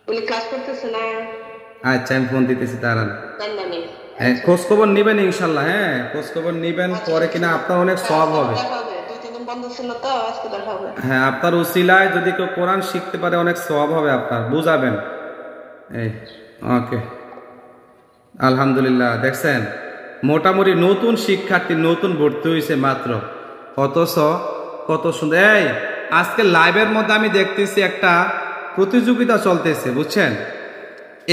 উনি ক্লাস করতেছে না। আচ্ছা, আমি ফোন দিতেছি, দাঁড়ান। জানি। খোঁজ খবর নিবেন ইনশাল্লাহ। হ্যাঁ, খোঁজ খবর নিবেন, পরে কিনা আপনার অনেক সওয়াব হবে। 2-3 দিন বন্ধ ছিল তো, আজকে দেখা হবে। হ্যাঁ, আপনার উসিলায় যদি কেউ কোরআন শিখতে পারে অনেক সওয়াব হবে আপনার, বুঝাবেন। এই ওকে, আলহামদুলিল্লাহ। দেখছেন, মোটামুটি নতুন শিক্ষার্থী নতুন ভর্তি হয়েছে মাত্র, অথচ কত সুন্দর। এই আজকে লাইভের মধ্যে আমি দেখতেছি একটা প্রতিযোগিতা চলতেছে, বুঝছেন।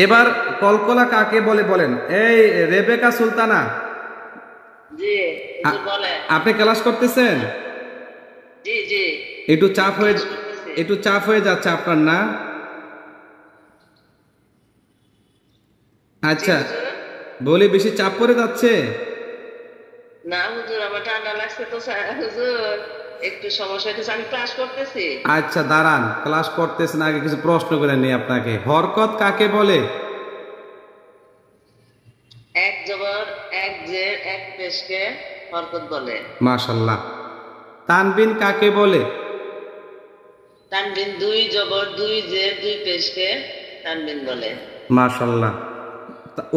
এবার কলকলা কাকে বলে বলেন? এই রেবেকা সুলতানা, জি বলে। আপনি ক্লাস করতেছেন? জি জি। একটু চাপ হয়ে যাচ্ছে আপনার, না? আচ্ছা, বলি বেশি চাপ পড়ে যাচ্ছে? না হুজুর, আমার ঠান্ডা লাগছে তো হুজুর, একটু সমস্যা হচ্ছে, আমি ক্লাস করতেছি। আচ্ছা দাঁড়ান, ক্লাস করতেছেন, আগে কিছু প্রশ্ন করে নিই আপনাকে। হরকত কাকে বলে? এক জবর এক জের এক পেশকে হরকত বলে। মাশাআল্লাহ। তানবিন কাকে বলে? তানবিন দুই জবর দুই জের দুই পেশকে তানবিন বলে। মাশাআল্লাহ।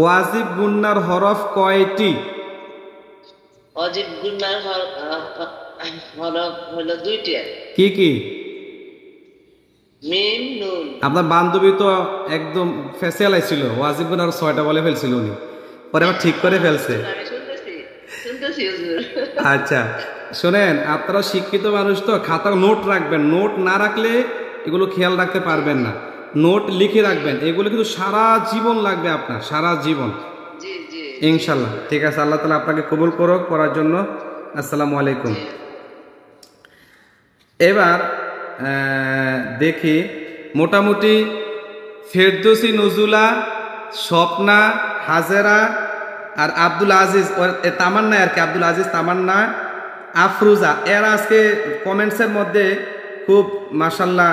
ওয়াজিব গুন্নার হরফ কয়টি? অজিব গুন্নার হরফ হলো 2টি। কি কি? মিম, নুন। আপনার বান্ধবী তো একদম ফেসিয়ালাই ছিল, ওয়াজিব গুনার 6টা বলে ফেলছিল উনি, পরে আবার ঠিক করে ফেলছে। আমি শুনতেছি হুজুর। আচ্ছা শোনেন, আপনারা শিক্ষিত মানুষ তো, খাতার নোট রাখবেন। নোট না রাখলে এগুলো খেয়াল রাখতে পারবেন না। নোট লিখে রাখবেন, এগুলো কিন্তু সারা জীবন লাগবে আপনার, সারা জীবন। জি জি ইনশাল্লাহ। ঠিক আছে, আল্লাহ তাআলা আপনাকে কবুল করুক পড়ার জন্য। আসসালামু আলাইকুম। এবার দেখি, মোটামুটি ফেরদৌসী, নজুলা, স্বপ্না, হাজেরা আর আব্দুল আজিজ, তামান্না আর কি, আব্দুল আজিজ, তামান্না, আফরুজা, এরা আজকে কমেন্টসের মধ্যে খুব মাশাআল্লাহ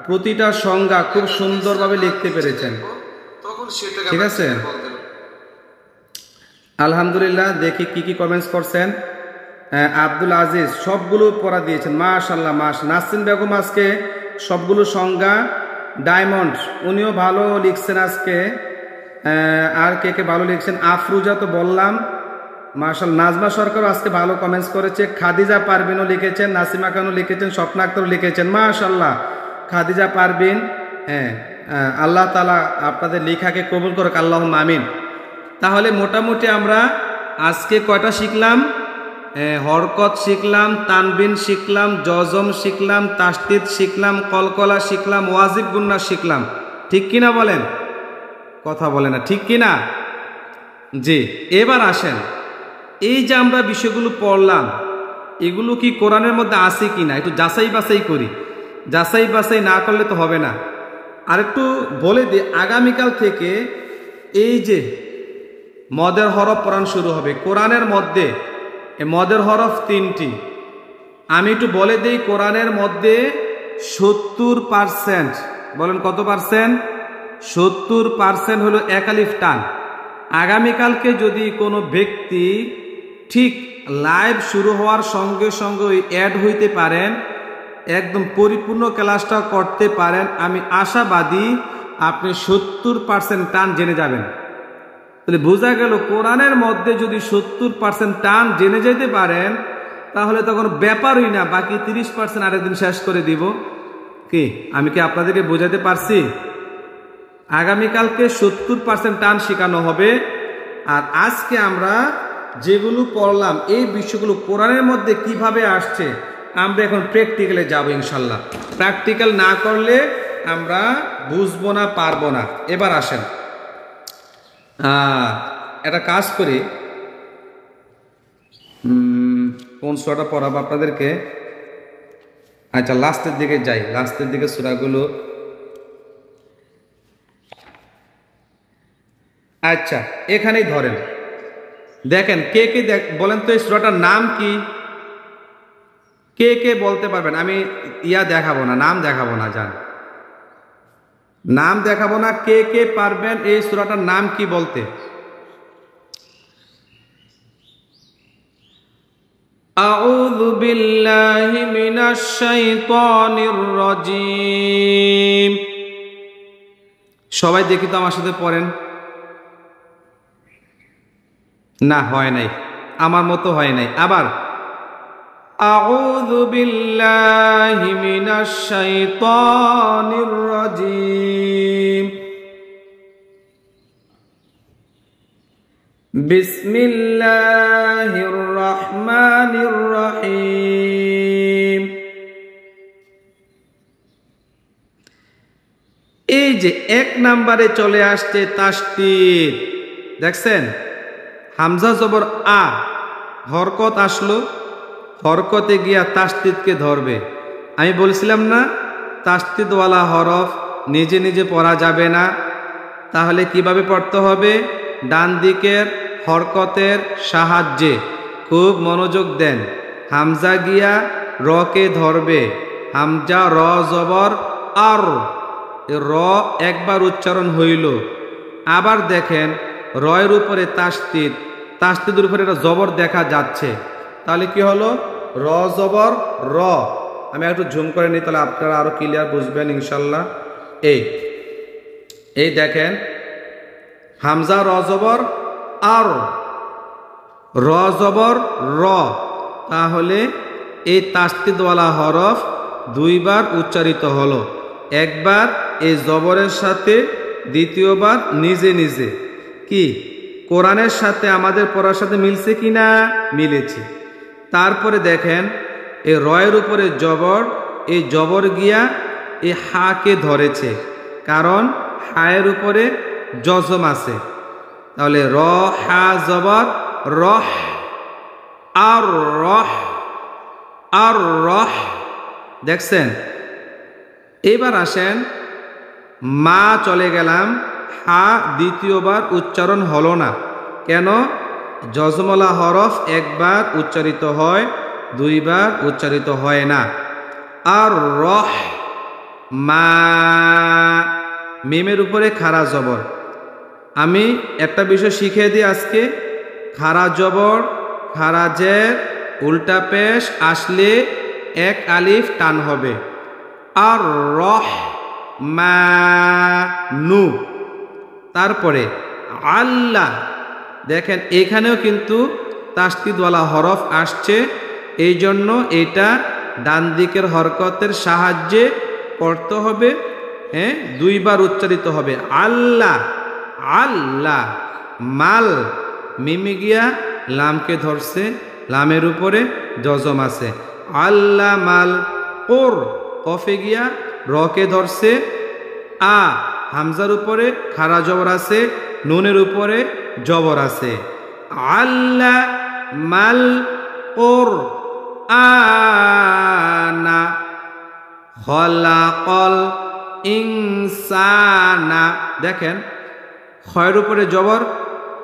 প্রতিটা সংজ্ঞা খুব সুন্দরভাবে লিখতে পেরেছেন। ঠিক আছে, আলহামদুলিল্লাহ। দেখি কি কি কমেন্টস করছেন। আব্দুল আজিজ সবগুলো পড়া দিয়েছেন, মাশাআল্লাহ। নাসরিন বেগম আজকে সবগুলো সংজ্ঞা। ডায়মন্ড উনিও ভালো লিখছেন আজকে। আর কে কে ভালো লিখছেন? আফরুজা তো বললাম, মাশাআল্লাহ। নাজমা সরকার আজকে ভালো কমেন্টস করেছে। খাদিজা পারভিনও লিখেছেন, নাসিমা খানও লিখেছেন, স্বপ্না আক্তারও লিখেছেন, মাশাআল্লাহ। খাদিজা পারভিন, হ্যাঁ, আল্লাহ তাআলা আপনাদের লেখাকে কবুল করুক, আল্লাহুম্মা আমিন। তাহলে মোটামুটি আমরা আজকে কয়টা শিখলাম? হরকত শিখলাম, তানবিন শিখলাম, জজম শিখলাম, তাসদীদ শিখলাম, কলকলা শিখলাম, ওয়াজিব গুন্না শিখলাম। ঠিক কিনা বলেন? কথা বলে না, ঠিক কিনা? জি। এবার আসেন, এই যে আমরা বিষয়গুলো পড়লাম, এগুলো কি কোরআনের মধ্যে আছে কিনা একটু যাচাই বাছাই করি। যাচাই বাছাই না করলে তো হবে না। আর একটু বলে দিই, আগামীকাল থেকে এই যে মদের হরফ পড়ানো শুরু হবে কোরআনের মধ্যে। মদের হরফ 3টি। আমি একটু বলে দিই, কোরআনের মধ্যে 70%, বলেন কত পার্সেন্ট? 70% হলো এক আলিফ টান। আগামীকালকে যদি কোনো ব্যক্তি ঠিক লাইভ শুরু হওয়ার সঙ্গে সঙ্গে ওই অ্যাড হইতে পারেন, একদম পরিপূর্ণ ক্লাসটা করতে পারেন, আমি আশাবাদী আপনি 70% টান জেনে যাবেন। তাহলে বোঝা গেল, কোরআনের মধ্যে যদি 70% টান জেনে যেতে পারেন, তাহলে তখন ব্যাপারই না, বাকি 30% আরেকদিন শেষ করে দিব। কি আমি কি আপনাদেরকে বোঝাতে পারছি? আগামীকালকে 70% টান শেখানো হবে। আর আজকে আমরা যেগুলো পড়লাম এই বিষয়গুলো কোরআনের মধ্যে কিভাবে আসছে আমরা এখন প্র্যাকটিক্যালে যাব ইনশাল্লাহ। প্র্যাকটিক্যাল না করলে আমরা বুঝবো না, পারবো না। এবার আসেন একটা কাজ করি, কোন সূরাটা পড়াবো আপনাদেরকে? আচ্ছা লাস্টের দিকে যাই, লাস্টের দিকে সূরাগুলো। আচ্ছা এখানেই ধরেন, দেখেন কে কে বলেন তো এই সূরাটার নাম কি? কে কে বলতে পারবেন? আমি দেখাবো না, নাম দেখাবো না, জান নাম দেখাবো না। কে কে পারবেন এই সূরাটার নাম কি বলতে? আউযু বিল্লাহি মিনাশ শাইতানির রাজীম। সবাই দেখি তো আমার সাথে পড়েন। না হয় নাই, আমার মতো হয় নাই। আবার আউযু বিল্লাহি মিনাশ শাইতানির রাজীম। বিসমিল্লাহির রহমানির রহিম। এই যে 1 নম্বরে চলে আসছে তাসদীদ, দেখছেন? হামজা জবর আ, হরকত আসলো, হরকতে গিয়া তাসদীদকে ধরবে। আমি বলছিলাম না তাসদীদওয়ালা হরফ নিজে নিজে পড়া যাবে না, তাহলে কিভাবে পড়তে হবে? ডান দিকের হরকতের সাহায্যে। খুব মনোযোগ দেন। হামজা গিয়া রকে ধরবে, হামজা র জবর আর, র একবার উচ্চারণ হইল। আবার দেখেন রয়ের উপরে তাসদীদ, তাসদীদের উপরে একটা জবর দেখা যাচ্ছে, তাহলে কি হলো? র জবর র। আমি একটু জুম করে নিই, তাহলে আপনারা আরো ক্লিয়ার বুঝবেন ইনশাল্লাহ। এই দেখেন হামজা র জবর আর, র জবর র, তাহলে এই তাসদীদওয়ালা হরফ 2 বার উচ্চারিত হলো। একবার এই জবরের সাথে, দ্বিতীয়বার নিজে নিজে। কি কোরআনের সাথে আমাদের পড়ার সাথে মিলছে কিনা? মিলেছে। তারপরে দেখেন এই রয়ের উপরে জবর, এই জবর গিয়া এই হাকে ধরেছে, কারণ হায়ের উপরে জজম আছে। তাহলে র হা জবর রহ, আর রহ, আর রহ, দেখছেন? এবার আসেন মা চলে গেলাম, হা দ্বিতীয়বার উচ্চারণ হলো না কেন? জজমলা হরফ একবার উচ্চারিত হয়, 2 বার উচ্চারিত হয় না। আর রহ মা, মিমের উপরে খাড়া জবর। আমি একটা বিষয় শিখিয়ে দিই আজকে, খাড়া জবর, খাড়া জের, উল্টা পেশ আসলে 1 আলিফ টান হবে। আর রহ মা নু। তারপরে আল্লাহ, দেখেন এখানেও কিন্তু তাসদীদওয়ালা হরফ আসছে, এই জন্য এটা ডান দিকের হরকতের সাহায্যে পড়তে হবে। 2 বার উচ্চারিত হবে। আল্লাহ, আল্লাহ। মাল, মিমি গিয়া লামকে ধরছে, লামের উপরে জজম আছে। আল্লাহ মাল ওর, কফে গিয়া রকে ধরছে। আ, হামজার উপরে খাড়া জবর আছে, নুনের উপরে জবর আছে। আল্লাহ মাল ওর আনা খলাকল ইনসানা। দেখেন খয়ের উপরে জবর,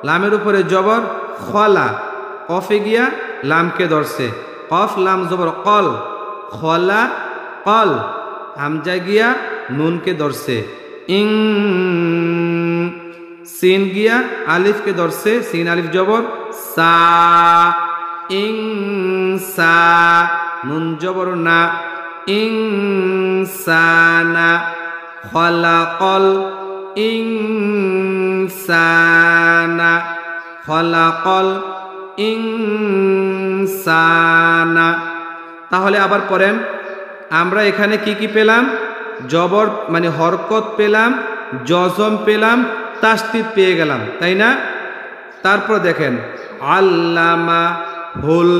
লামের উপরে জবর, খলা, কফে গিয়া লামকে ধরছে, কফ লাম জবর কল, খলা কল। হামজা গিয়া নুনকে ধরছে, ইং, সিন গিয়া আলিফকে ধরছে, সিন আলিফ জবর সা, ইং সা, নুন জবর না, ইং সানা, খলাকল ইনসানা, খলাকল ইনসানা। তাহলে আবার পড়েন, আমরা এখানে কি কি পেলাম? জবর মানে হরকত পেলাম জজম পেলাম, তাসদিদ পেয়ে গেলাম, তাই না? তারপর দেখেন আল্লামা হুল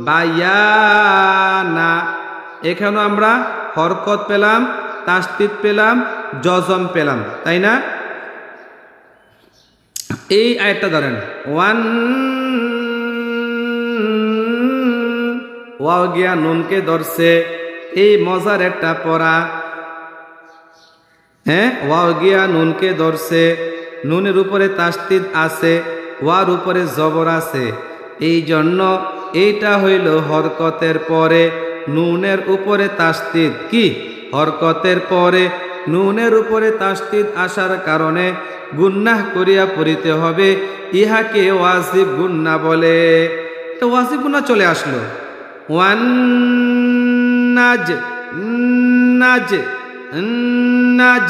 বায়ানা, এখানেও আমরা হরকত পেলাম, তাসদিদ পেলাম, জজম পেলাম, তাই না? এই আয়াতটা ধরেন ওয়ান ওয়াও গিয়া নুনকে ধরছে, এই মজার একটা পড়া, হ্যাঁ, ওয়াও গিয়া নুনকে ধরছে, নুনের উপরে তাসদিদ আছে, ওয়ার উপরে জবর আছে, এই জন্য এইটা হইল হরকতের পরে নুনের উপরে তাসদিদ। কি হরকতের পরে নুনের উপরে তাসদিদ আসার কারণে গুন্নাহ করিয়া পড়িতে হবে, ইহাকে ওয়াজিব গুন্না বলে। তো ওয়াজিব গুন্না চলে আসলো। ওয়ান নাজ নাজ নাজ,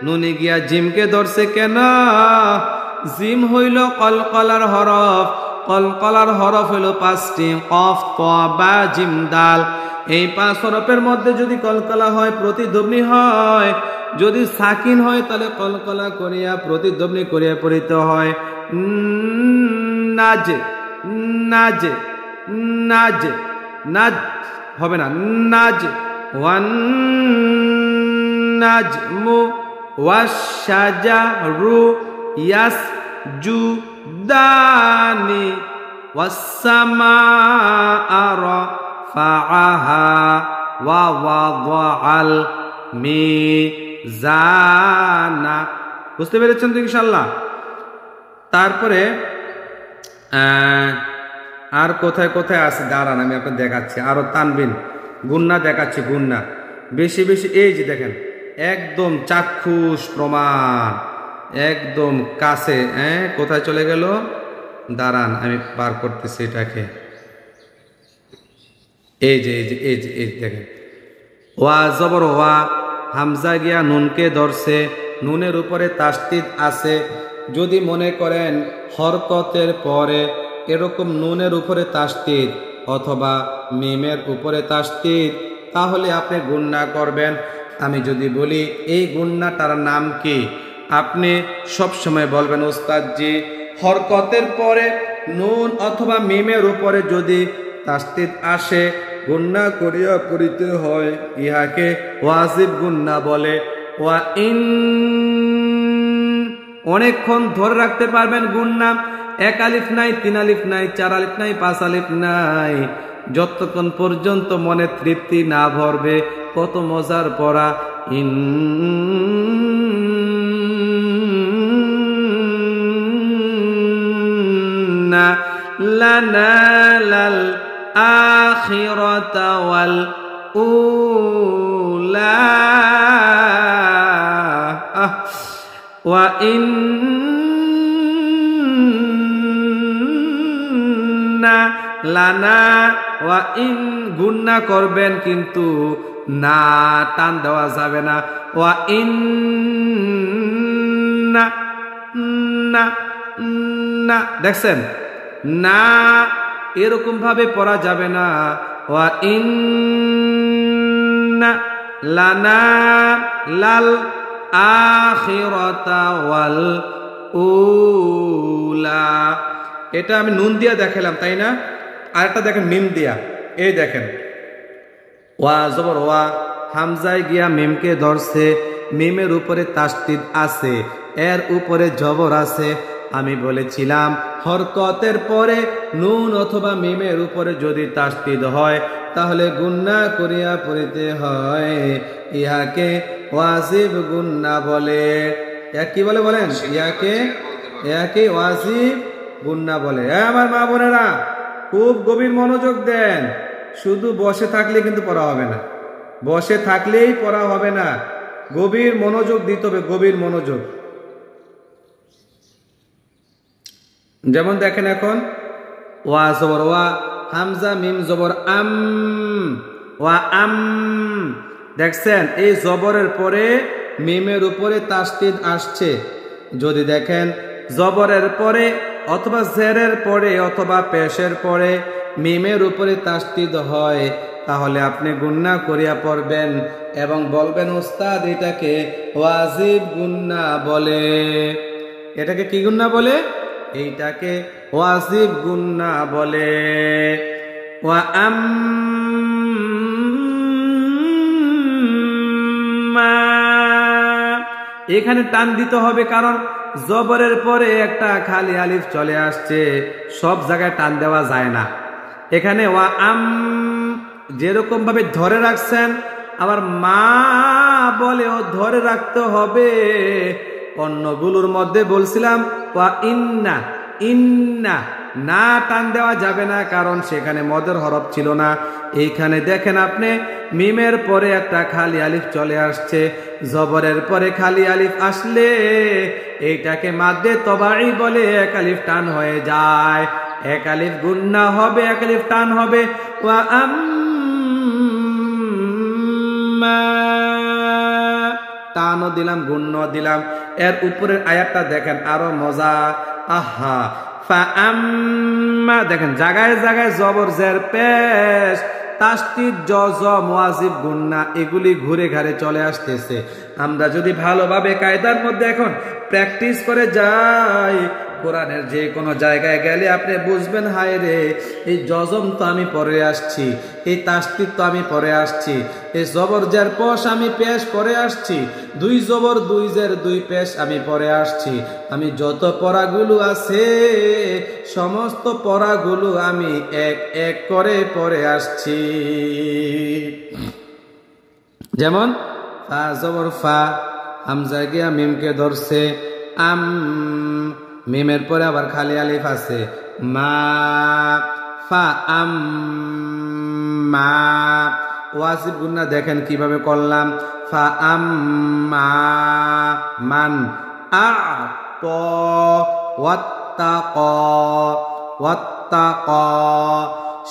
নুনে গিয়া জিমকে ধরছে কেন? জিম হইল কলকলার হরফ, কলকলার হরফ হইল 5টি, কফ ত বা জিম দাল। এই 5 হরফের মধ্যে যদি কলকলা হয় প্রতিধ্বনি হয়, যদি সাকিন হয় তাহলে কলকলা করিয়া প্রতিধ্বনি করিয়া পড়িতে হয়। নাজ নাজ নাজ, নাজ হবে না, নাজ। ওয়ান নাজমু ওয়াশ-শাজারু ইয়াসজুদানি ওয়াস-সামাআ রাফাআহা ওয়া ওয়াদাআল মিজানা। বুঝতে পেরেছেন তো ইনশাআল্লাহ? তারপরে আর কোথায় কোথায় আছে দাঁড়ান আমি আপনাকে দেখাচ্ছি, আরো তানবিন গুন্না দেখাচ্ছি, গুন্না বেশি বেশি। এই যে দেখেন একদম চাক্ষুষ প্রমাণ, একদম কাছে। কোথায় চলে গেল? দাঁড়ান আমি বার করতেছি এটাকে। এই যে এই যে এই যে এই দেখেন ওয়া জবর ওয়া, হামজা গিয়া নুনকে ধরছে, নুনের উপরে তাসদিদ আছে। যদি মনে করেন হরকতের পরে এরকম নুনের উপরে তাসদিদ অথবা মিমের উপরে তাসদিদ, তাহলে আপনি গুন্না করবেন। আমি যদি বলি এই গুন্নাটার নাম কি, আপনি সব সময় বলবেন ওস্তাদজি হরকতের পরে নুন অথবা মিমের উপরে যদি তাসদিদ আসে গুন্না করিয়া পড়িতে হয়, ইহাকে ওয়াজিব গুন্না বলে। ওয়া ইন, অনেকক্ষণ ধরে রাখতে পারবেন গুন্না, 1 আলিফ নাই, 3 আলিফ নাই, 4 আলিফ নাই, 5 আলিফ নাই, যতক্ষণ পর্যন্ত মনে তৃপ্তি না ভরবে। কত মজার পড়া। ইন্না লানালাল আখিরাতা ওয়াল উলা ওয়া ইন্না লানা ওয়া ইন, গুন্না করবেন কিন্তু না টান দেওয়া যাবে না। ওয়া ইন্না না না, দেখছেন না এরকম ভাবে পড়া যাবে না। ওয়া ইন্না লানা লাল আখিরাতা ওয়াল উলা, এটা আমি নুন দিয়া দেখালাম তাই না? আর একটা দেখেন মিম দিয়া, এই দেখেন ওয়া জবর ওয়া, হামজায় গিয়া মিমকে ধরছে, মিমের উপরে তাসদিদ আছে, এর উপরে জবর আছে। আমি বলেছিলাম হরকতের পরে নুন অথবা মিমের উপরে যদি তাসদিদ হয় তাহলে গুন্না করিয়া পড়িতে হয়, ইহাকে ওয়াজিব গুন্না বলে। কি বলে বলেন? ইহাকে ওয়াজিব গুন্না বলে। আমার মা বোনেরা খুব গভীর মনোযোগ দেন, শুধু বসে থাকলে কিন্তু পড়া হবে না, বসে থাকলেই পড়া হবে না, গভীর মনোযোগ দিতে হবে, গভীর মনোযোগ। যেমন দেখেন এখন ওয়া জবর ওয়া, হামজা মিম জবর আম, ওয়া আম, দেখছেন এই জবরের পরে মিমের উপরে তাসদিদ আসছে। যদি দেখেন জবরের পরে অথবা জেরের পরে অথবা পেশের পরে মিমের উপরে তাসদিদ হয়, তাহলে আপনি গুন্না করিয়া পড়বেন এবং বলবেন উস্তাদ এটাকে ওয়াজিব গুন্না বলে। এটাকে কি গুন্না বলে? এইটাকে ওয়াজিব গুন্না বলে। ওয়া আম্মা, এখানে টান দিতে হবে, কারণ জবরের পরে একটা খালি আলিফ চলে আসছে, সব জায়গায় টান দেওয়া যায় না। এখানে ওয়া আম যেরকম ভাবে ধরে রাখছেন, আবার মা বলেও ধরে রাখতে হবে। অন্যগুলোর মধ্যে বলছিলাম ওয়া ইন্না, ইন্না না টান দেওয়া যাবে না, কারণ সেখানে মদের হরফ ছিল না। এইখানে দেখেন আপনি মিমের পরে একটা খালি আলিফ চলে আসছে, জবরের পরে খালি আলিফ আসলে এইটাকে মাদ্দে তবাই বলে, এক আলিফ টান হয়ে যায়, এক আলিফ গুন্না হবে, এক আলিফ টান হবে। ওয়া আম্মা, টানও দিলাম গুণ্য দিলাম। এর উপরের আয়াতটা দেখেন আরো মজা। আহা, ফাআম্মা দেখেন জায়গায় জায়গায় জবর জের পেশ তাসদীদ জ মুয়াজিব গুন্না এগুলি ঘুরে ঘাড়ে চলে আসতেছে। আমরা যদি ভালোভাবে কায়দার মধ্যে এখন প্র্যাকটিস করে যাই, কোরআনের যে কোনো জায়গায় গেলে আপনি বুঝবেন, হায় রে এই জজম তো আমি পরে আসছি, এই তাসদীদ তো আমি পরে আসছি, এই জবর জের পশ আমি পেশ পরে আসছি, দুই জবর দুই জের দুই পেশ আমি পরে আসছি। আমি যত পড়াগুলো আছে সমস্ত পড়াগুলো আমি এক এক করে পড়ে আসছি। যেমন ফা জবর ফা, হামজা গিয়া মিমকে ধরছে, আম মিমের পরে আবার খালি আলিফ আছে, মা ফা আম মা। ওয়াজিব গুন্না দেখেন কিভাবে করলাম, ফা আম মা মান আ ত ওয়াত্তাক, ওয়াত্তাক।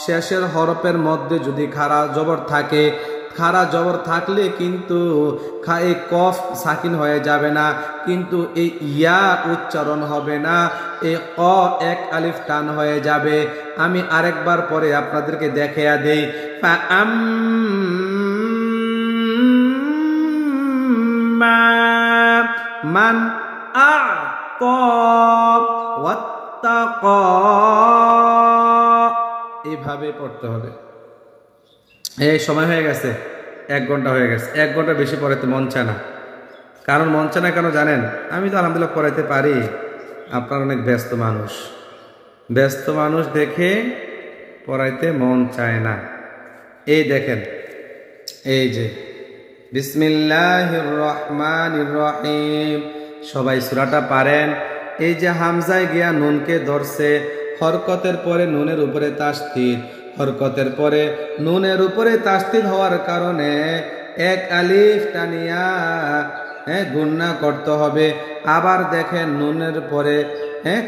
শেষের হরফের মধ্যে যদি খাড়া জবর থাকে, খাড়া জবর থাকলে কিন্তু এই কফ সাকিন হয়ে যাবে না, কিন্তু এই ইয়া উচ্চারণ হবে না, এই ক এক আলিফ টান হয়ে যাবে। আমি আরেকবার পরে আপনাদেরকে দেখিয়ে দেই। মান আ ক ওয়াত্তাক, এইভাবে পড়তে হবে। এই সময় হয়ে গেছে, 1 ঘন্টা হয়ে গেছে, 1 ঘন্টা বেশি পড়াইতে মন চায় না। কারণ মন চায় না কেন জানেন? আমি তো আলহামদুলিল্লাহ পড়াইতে পারি, আপনার অনেক ব্যস্ত মানুষ, ব্যস্ত মানুষ দেখে পড়াইতে মন চায় না। এই দেখেন, এই যে বিসমিল্লাহির রহমানির রহিম, সবাই সূরাটা পারেন। এই যে হামজায় গিয়া নুনকে ধরছে, হরকতের পরে নুনের উপরে তাসদীদ, হরকতের পরে নুনের উপরে তাসদীদ হওয়ার কারণে এক আলিফ টানিয়া গুন্না করতে হবে। আবার দেখেন নুনের পরে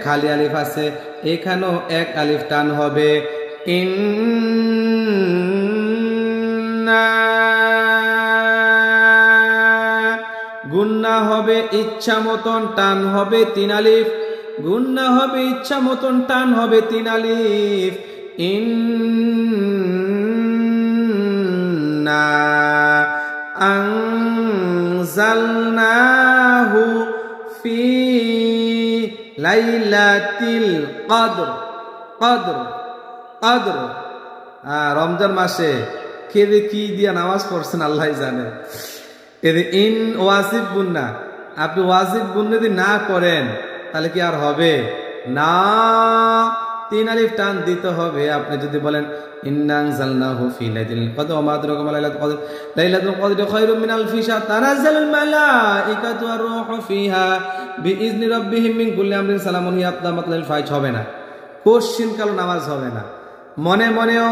খালি আলিফ আছে, এখানেও এক আলিফ টান হবে। ইন্না গুন্না হবে ইচ্ছা মতন, টান হবে 3 আলিফ, গুন্না হবে ইচ্ছা মতন, টান হবে 3 আলিফ। ইন্না আনজালনাহু ফি লাইলাতিল কদর, কদর কদর। রমজান মাসে কে কি দিয়া নামাজ পড়ছেন আল্লাহ জানে। এর ইন ওয়াজিব গুন্না, আপনি ওয়াজিব গুন্না যদি না করেন তাহলে কি আর হবে না? 3 আলিফ টান দিতে হবে। আপনি যদি বলেন ইন্না আনজালনাহু ফি লাইলাতিল কদর ওয়া মা আদরাকা মা লাইলাতুল কদর, লাইলাতুল কদরি খায়রুম মিন আলফি শাহর, তানাজ্জালুল মালাইকাতু ওয়ার রূহু ফিহা বিইজনি রাব্বিহিম মিন কুল্লি আমরিন সালামুন হিয়া হাত্তা মাতলাইল ফাজর, হবে না, কোশ্চিন কাল নামাজ হবে না। মনে মনেও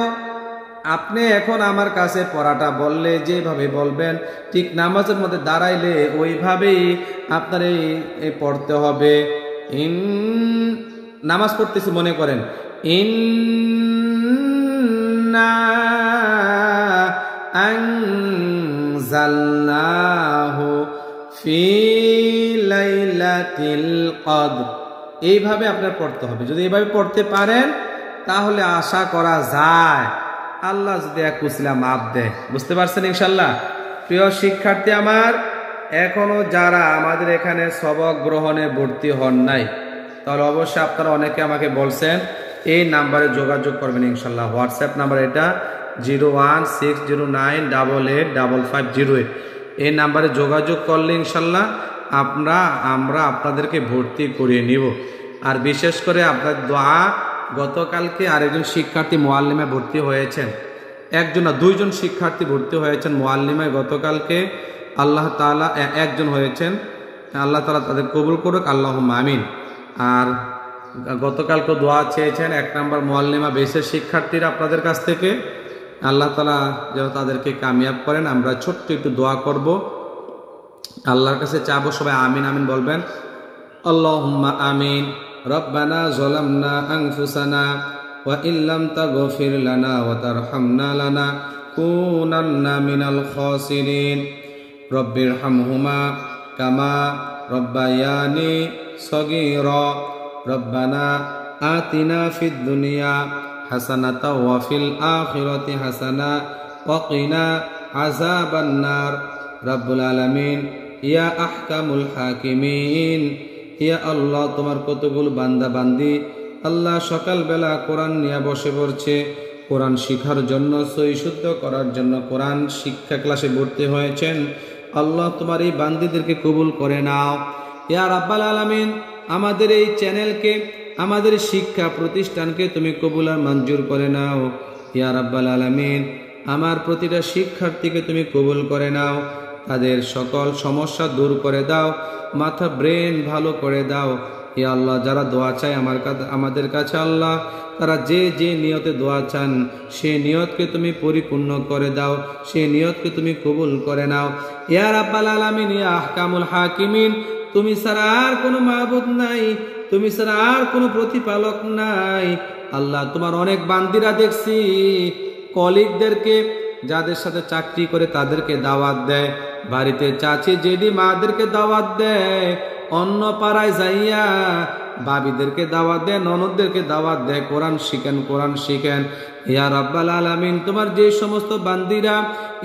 আপনি এখন আমার কাছে পড়াটা বললে যেভাবে বলবেন, ঠিক নামাজের মধ্যে দাঁড়াইলে ওইভাবেই আপনার এই পড়তে হবে। নামাজ পড়তেছি মনে করেন, ইন্না আনজালনাহু ফি লাইলাতিল কদর, এইভাবে আপনার পড়তে হবে। যদি এইভাবে পড়তে পারেন তাহলে আশা করা যায় আল্লাহ যদি এক উসিলা মাপ দেয়। বুঝতে পারছেন ইনশাল্লাহ? প্রিয় শিক্ষার্থী আমার, এখনো যারা আমাদের এখানে সবক গ্রহণে ভর্তি হন নাই, তাহলে অবশ্যই আপনারা অনেকে আমাকে বলছেন এই নাম্বারে যোগাযোগ করবেন ইনশাল্লাহ। হোয়াটসঅ্যাপ নাম্বার এটা 01609885508। এই নাম্বারে যোগাযোগ করলে ইনশাল্লাহ আমরা আপনাদেরকে ভর্তি করিয়ে নিব। আর বিশেষ করে আপনার দোয়া, গতকালকে আরেকজন শিক্ষার্থী মুআল্লিমায় ভর্তি হয়েছেন, একজন না দুইজন শিক্ষার্থী ভর্তি হয়েছেন মুআল্লিমায় গতকালকে। আল্লাহ তাআলা একজন হয়েছেন, আল্লাহ তাআলা তাদের কবুল করুক, আল্লাহুম্মা আমিন। আর গতকালকে দোয়া চেয়েছেন 1 নম্বর মুআল্লিমা বেসের শিক্ষার্থীরা আপনাদের কাছ থেকে, আল্লাহ তাআলা যেন তাদেরকে কামিয়াব করেন। আমরা ছোট্ট একটু দোয়া করব, আল্লাহর কাছে চাবো, সবাই আমিন আমিন বলবেন। আল্লাহুম্মা আমিন। রব্বানা যালামনা আনফুসানা ওয়া ইল্লাম তাগফির লানা ওয়া তারহামনা লানাকুনান্না মিনাল খাসিরিন। রব্বিরহামহুমা কামা রব্বায়ানি সগীরা। রব্বানা আতিনা ফিদ দুনিয়া হাসানাতাও ওয়া ফিল আখিরাতি হাসানা ওয়া কিনা আযাবান নার। রব্বুল আলামিন, ইয়া আহকামুল হাকিমিন, ইয়া আল্লাহ, তোমার কতগুলো বান্দা বান্দি আল্লাহ সকালবেলা কোরআন নিয়ে বসে পড়ছে, কোরআন শিখার জন্য, সহি শুদ্ধ করার জন্য কোরআন শিক্ষা ক্লাসে ভর্তি হয়েছেন। আল্লাহ তোমার এই বান্দিদেরকে কবুল করে নাও। ইয়া রাব্বাল আলামিন, আমাদের এই চ্যানেলকে, আমাদের শিক্ষা প্রতিষ্ঠানকে তুমি কবুল আর মঞ্জুর করে নাও। ইয়া রাব্বাল আলামিন, আমার প্রতিটা শিক্ষার্থীকে তুমি কবুল করে নাও, তাদের সকল সমস্যা দূর করে দাও, মাথা ব্রেন ভালো করে দাও। ইয়া আল্লাহ, যারা দোয়া চায় আমাদের কাছে আল্লাহ, তারা যে যে নিয়তে দোয়া চান সেই নিয়তকে তুমি পরিপূর্ণ করে দাও, সেই নিয়তকে তুমি কবুল করে নাও। ইয়া রাব্বাল আলামিন, ইয়া আহকামুল হাকিমিন, তুমি ছাড়া আর কোনো মাবুদ নাই, তুমি ছাড়া আর কোনো প্রতিপালক নাই। আল্লাহ, তোমার অনেক বান্দিরা দেখছি কলিগদেরকে, যাদের সাথে চাকরি করে তাদেরকে দাওয়াত দেয়, বাড়িতে চাচি জেডি মাদেরকে দাওয়াত দেয়, অন্য পাড়ায় যাইয়া ভাবিদেরকে দাওয়াত দেয়, ননদদেরকে দাওয়াত দেয়, কোরআন শিখেন, কোরআন শিখেন। ইয়া রাব্বাল আলামিন, তোমার যে সমস্ত বান্দিরা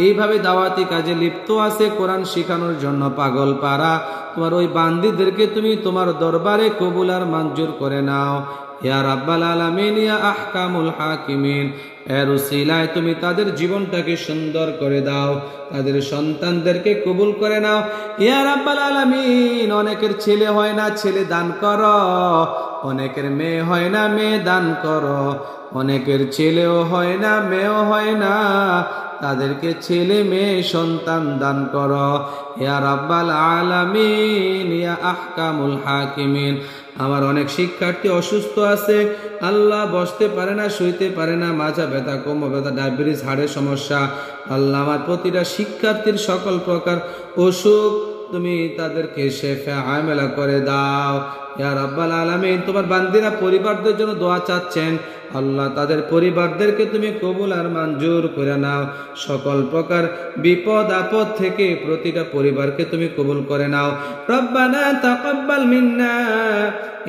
এইভাবে দাওয়াতি কাজে লিপ্ত আছে, কোরআন শিখানোর জন্য পাগল পারা, তোমার ওই বান্দিদেরকে তুমি তোমার দরবারে কবুল আর মঞ্জুর করে নাও। ইয়া রাব্বাল আলামিন, ইয়া আহকামুল হাকিমিন, এর উসিলায় তুমি তাদের জীবনটাকে সুন্দর করে দাও, তাদের সন্তানদেরকে কবুল করে নাও। ইয়া রাব্বাল আলামিন, অনেকের ছেলে হয় না, ছেলে দান করো, অনেকের মেয়ে হয় না, মেয়ে দান করো, অনেকের ছেলেও হয় না, মেয়েও হয় না, তাদেরকে ছেলে মেয়ে সন্তান দান করো। ইয়া রাব্বাল আলামিন, ইয়া আহকামুল হাকিমিন, আমার অনেক শিক্ষার্থী অসুস্থ আছে আল্লাহ, বসতে পারে না, শুইতে পারে না, মাজা ব্যথা, কোমর ব্যথা, ডায়াবেটিস, হাড়ের সমস্যা। আল্লাহ, আমার প্রতিটা শিক্ষার্থীর সকল প্রকার অসুখ তুমি তাদেরকে শেফা আমেলা করে দাও। ইয়া রাব্বাল আলামিন, তোমার বান্দিরা পরিবারদের জন্য দোয়া চাচ্ছেন, আল্লাহ তাদের পরিবারদেরকে তুমি কবুল আর মঞ্জুর করে নাও। সকল প্রকার বিপদ আপদ থেকে প্রতিটা পরিবারকে তুমি কবুল করে নাও। রব্বানা তাকাব্বাল মিন্না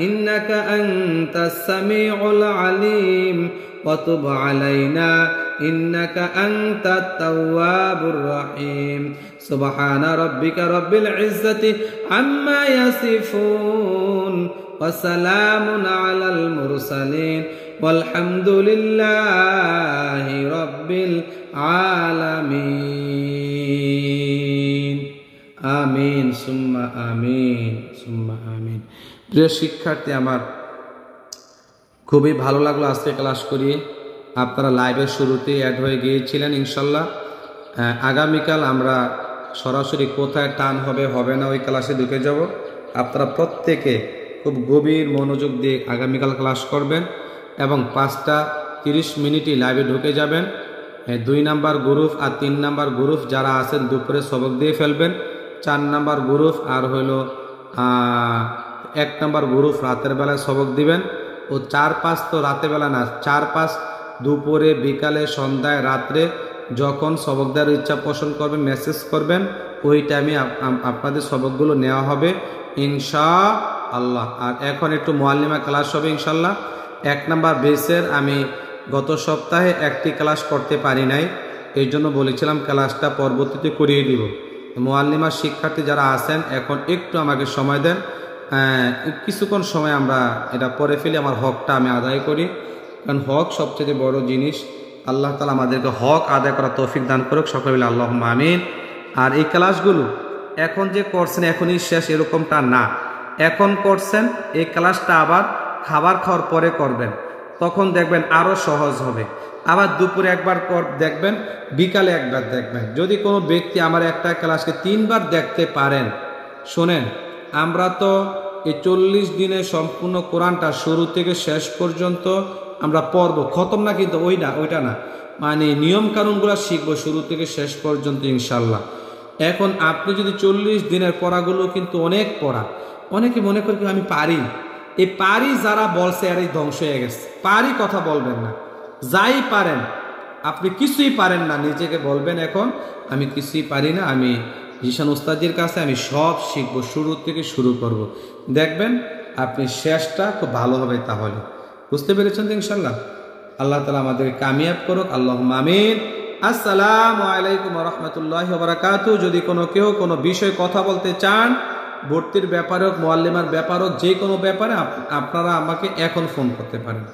ইন্নাকা আনতাস সামিউল আলিম ওয়া তুব আলাইনা ইন্নাকা আনতাত তাওয়াবুর রহিম। সুবহানা রাব্বিকা রাব্বিল ইজ্জাতি আম্মা ইয়াসিফুন ওয়া সালামুন আলাল মুরসালিন ওয়ালহামদুলিল্লাহি রাব্বিল আলামিন। আমিন সুম্মা আমিন সুম্মা আমিন। প্রিয় শিক্ষার্থী আমার, খুবই ভালো লাগলো আজকে ক্লাস করিয়ে। আপনারা লাইভের শুরুতেই অ্যাড হয়ে গিয়েছিলেন। ইনশাল্লাহ আগামীকাল আমরা সরাসরি কোথায় টান হবে হবে না ওই ক্লাসে ঢুকে যাব। আপনারা প্রত্যেকে খুব গভীর মনোযোগ দিয়ে আগামীকাল ক্লাস করবেন এবং 5টা 30 লাইভে ঢুকে যাবেন। 2 নাম্বার গ্রুপ আর 3 নাম্বার গ্রুপ যারা আছেন দুপুরে সবক দিয়ে ফেলবেন। 4 নাম্বার গ্রুপ আর হলো 1 নাম্বার গ্রুপ রাতের বেলায় সবক দিবেন। ও 4-5 তো রাতের বেলা না, 4-5 দুপুরে, বিকালে, সন্ধ্যায়, রাত্রে যখন সবক দেওয়ার ইচ্ছা পোষণ করবেন মেসেজ করবেন, ওই টাইমে আপনাদের সবকগুলো নেওয়া হবে ইনশাআল্লাহ। আর এখন একটু মুআল্লিমা ক্লাস হবে ইনশাআল্লাহ। 1 নাম্বার বেসের আমি গত সপ্তাহে একটি ক্লাস করতে পারি নাই, এই জন্য বলেছিলাম ক্লাসটা পরবর্তীতে করিয়ে দিব। মুআল্লিমার শিক্ষার্থী যারা আছেন এখন একটু আমাকে সময় দেন, কিছুক্ষণ সময় আমরা এটা পরে ফেলি, আমার হকটা আমি আদায় করি, কারণ হক সবচেয়ে বড় জিনিস। আল্লাহ তাআলা আমাদেরকে হক আদায় করা তৌফিক দান করুক, সকলে বলে আল্লাহুম্মা আমিন। আর এই ক্লাসগুলো এখন যে করছেন এখনই শেষ এরকমটা না, এখন করছেন এই ক্লাসটা আবার খাবার খাওয়ার পরে করবেন, তখন দেখবেন আরও সহজ হবে। আবার দুপুরে একবার দেখবেন, বিকালে একবার দেখবেন। যদি কোনো ব্যক্তি আমার একটা ক্লাসকে 3 বার দেখতে পারেন, শোনেন আমরা তো এই 40 দিনে সম্পূর্ণ কোরআনটা শুরু থেকে শেষ পর্যন্ত আমরা পড়ব, খতম না কিন্তু ওইটা না, মানে নিয়ম কানুনগুলো শিখবো শুরু থেকে শেষ পর্যন্ত ইনশাল্লাহ। এখন আপনি যদি 40 দিনের পড়াগুলো কিন্তু অনেক পড়া, অনেকে মনে করি আমি পারি, এই পারি যারা বলছে এরাই ধ্বংস হয়ে গেছে। পারি কথা বলবেন না, যাই পারেন, আপনি কিছুই পারেন না নিজেকে বলবেন এখন আমি কিছুই পারি না, আমি জিশান উস্তাদের কাছে আমি সব শিখবো, শুরু থেকে শুরু করব। দেখবেন আপনি শেষটা খুব ভালো হবে। তাহলে বুঝতে পেরেছেন তো ইনশাল্লাহ? আল্লাহ তাআলা আমাদেরকে কামিয়াব করুক, আল্লাহুম্মা আমিন। আসসালামু আলাইকুম ওয়া রাহমাতুল্লাহি ওয়া বারাকাতুহু। যদি কেউ কোনো বিষয়ে কথা বলতে চান, ভর্তির ব্যাপারে হোক, মুআল্লিমার ব্যাপারে হোক, যে কোনো ব্যাপারে আপনারা আমাকে এখন ফোন করতে পারেন।